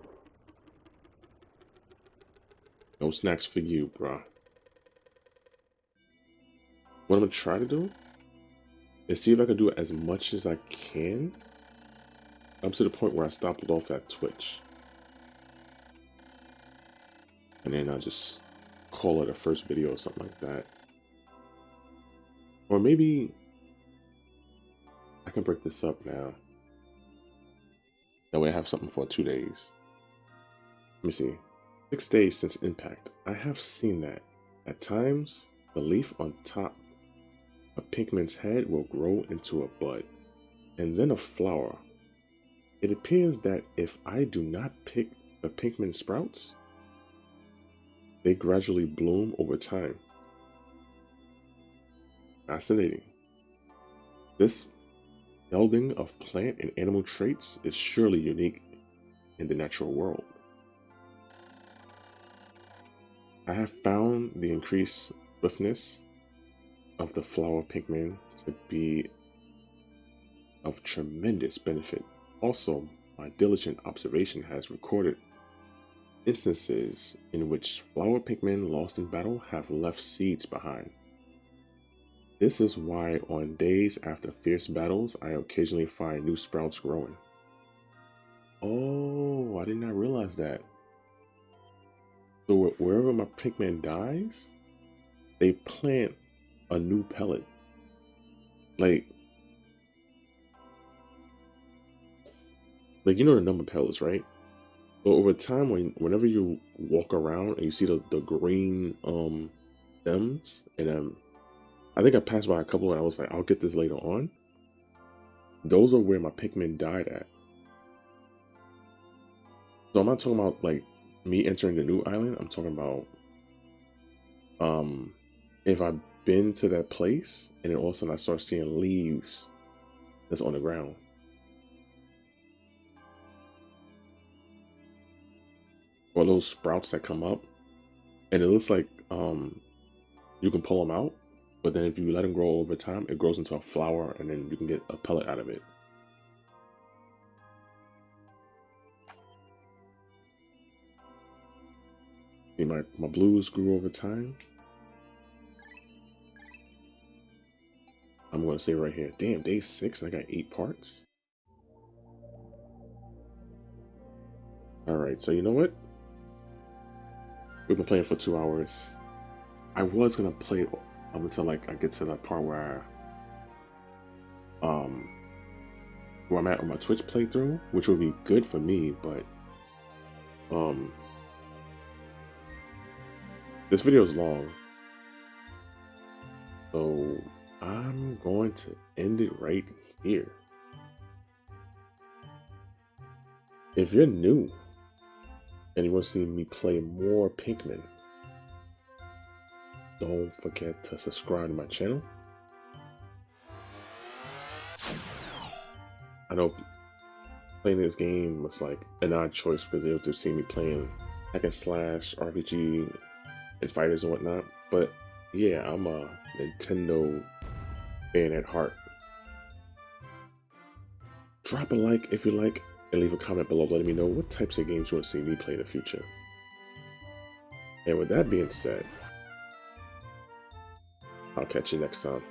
No snacks for you, bruh. What I'm gonna try to do is see if I can do as much as I can up to the point where I stopped off at Twitch. And then I'll just call it a first video or something like that. Or maybe I can break this up now. That way I have something for 2 days. Let me see. 6 days since impact. I have seen that. At times, the leaf on top of Pikmin's head will grow into a bud, and then a flower. It appears that if I do not pick the Pikmin sprouts, they gradually bloom over time. Fascinating. This melding of plant and animal traits is surely unique in the natural world. I have found the increased swiftness of the flower Pikmin to be of tremendous benefit. Also, my diligent observation has recorded instances in which flower Pikmin lost in battle have left seeds behind. This is why on days after fierce battles, I occasionally find new sprouts growing. Oh, I did not realize that. So wherever my Pikmin dies, they plant a new pellet. Like you know the number pellets, right? So over time, whenever you walk around and you see the green stems, and I think I passed by a couple and I was like, I'll get this later on. Those are where my Pikmin died at. So I'm not talking about like me entering the new island. I'm talking about if I been to that place, and then all of a sudden I start seeing leaves that's on the ground. Or those sprouts that come up, and it looks like you can pull them out, but then if you let them grow over time, it grows into a flower, and then you can get a pellet out of it. See, my blues grew over time. I'm gonna say right here, damn, day 6, and I got 8 parts. All right, so you know what? We've been playing for 2 hours. I was gonna play until like I get to that part where I'm at on my Twitch playthrough, which would be good for me, but this video is long, so I'm going to end it right here. If you're new and you want to see me play more Pikmin, don't forget to subscribe to my channel. I know playing this game was like an odd choice because they were to see me playing hack and slash, RPG, and fighters and whatnot. But yeah, I'm a Nintendo fan at heart. Drop a like if you like, and leave a comment below letting me know what types of games you want to see me play in the future. And with that being said, I'll catch you next time.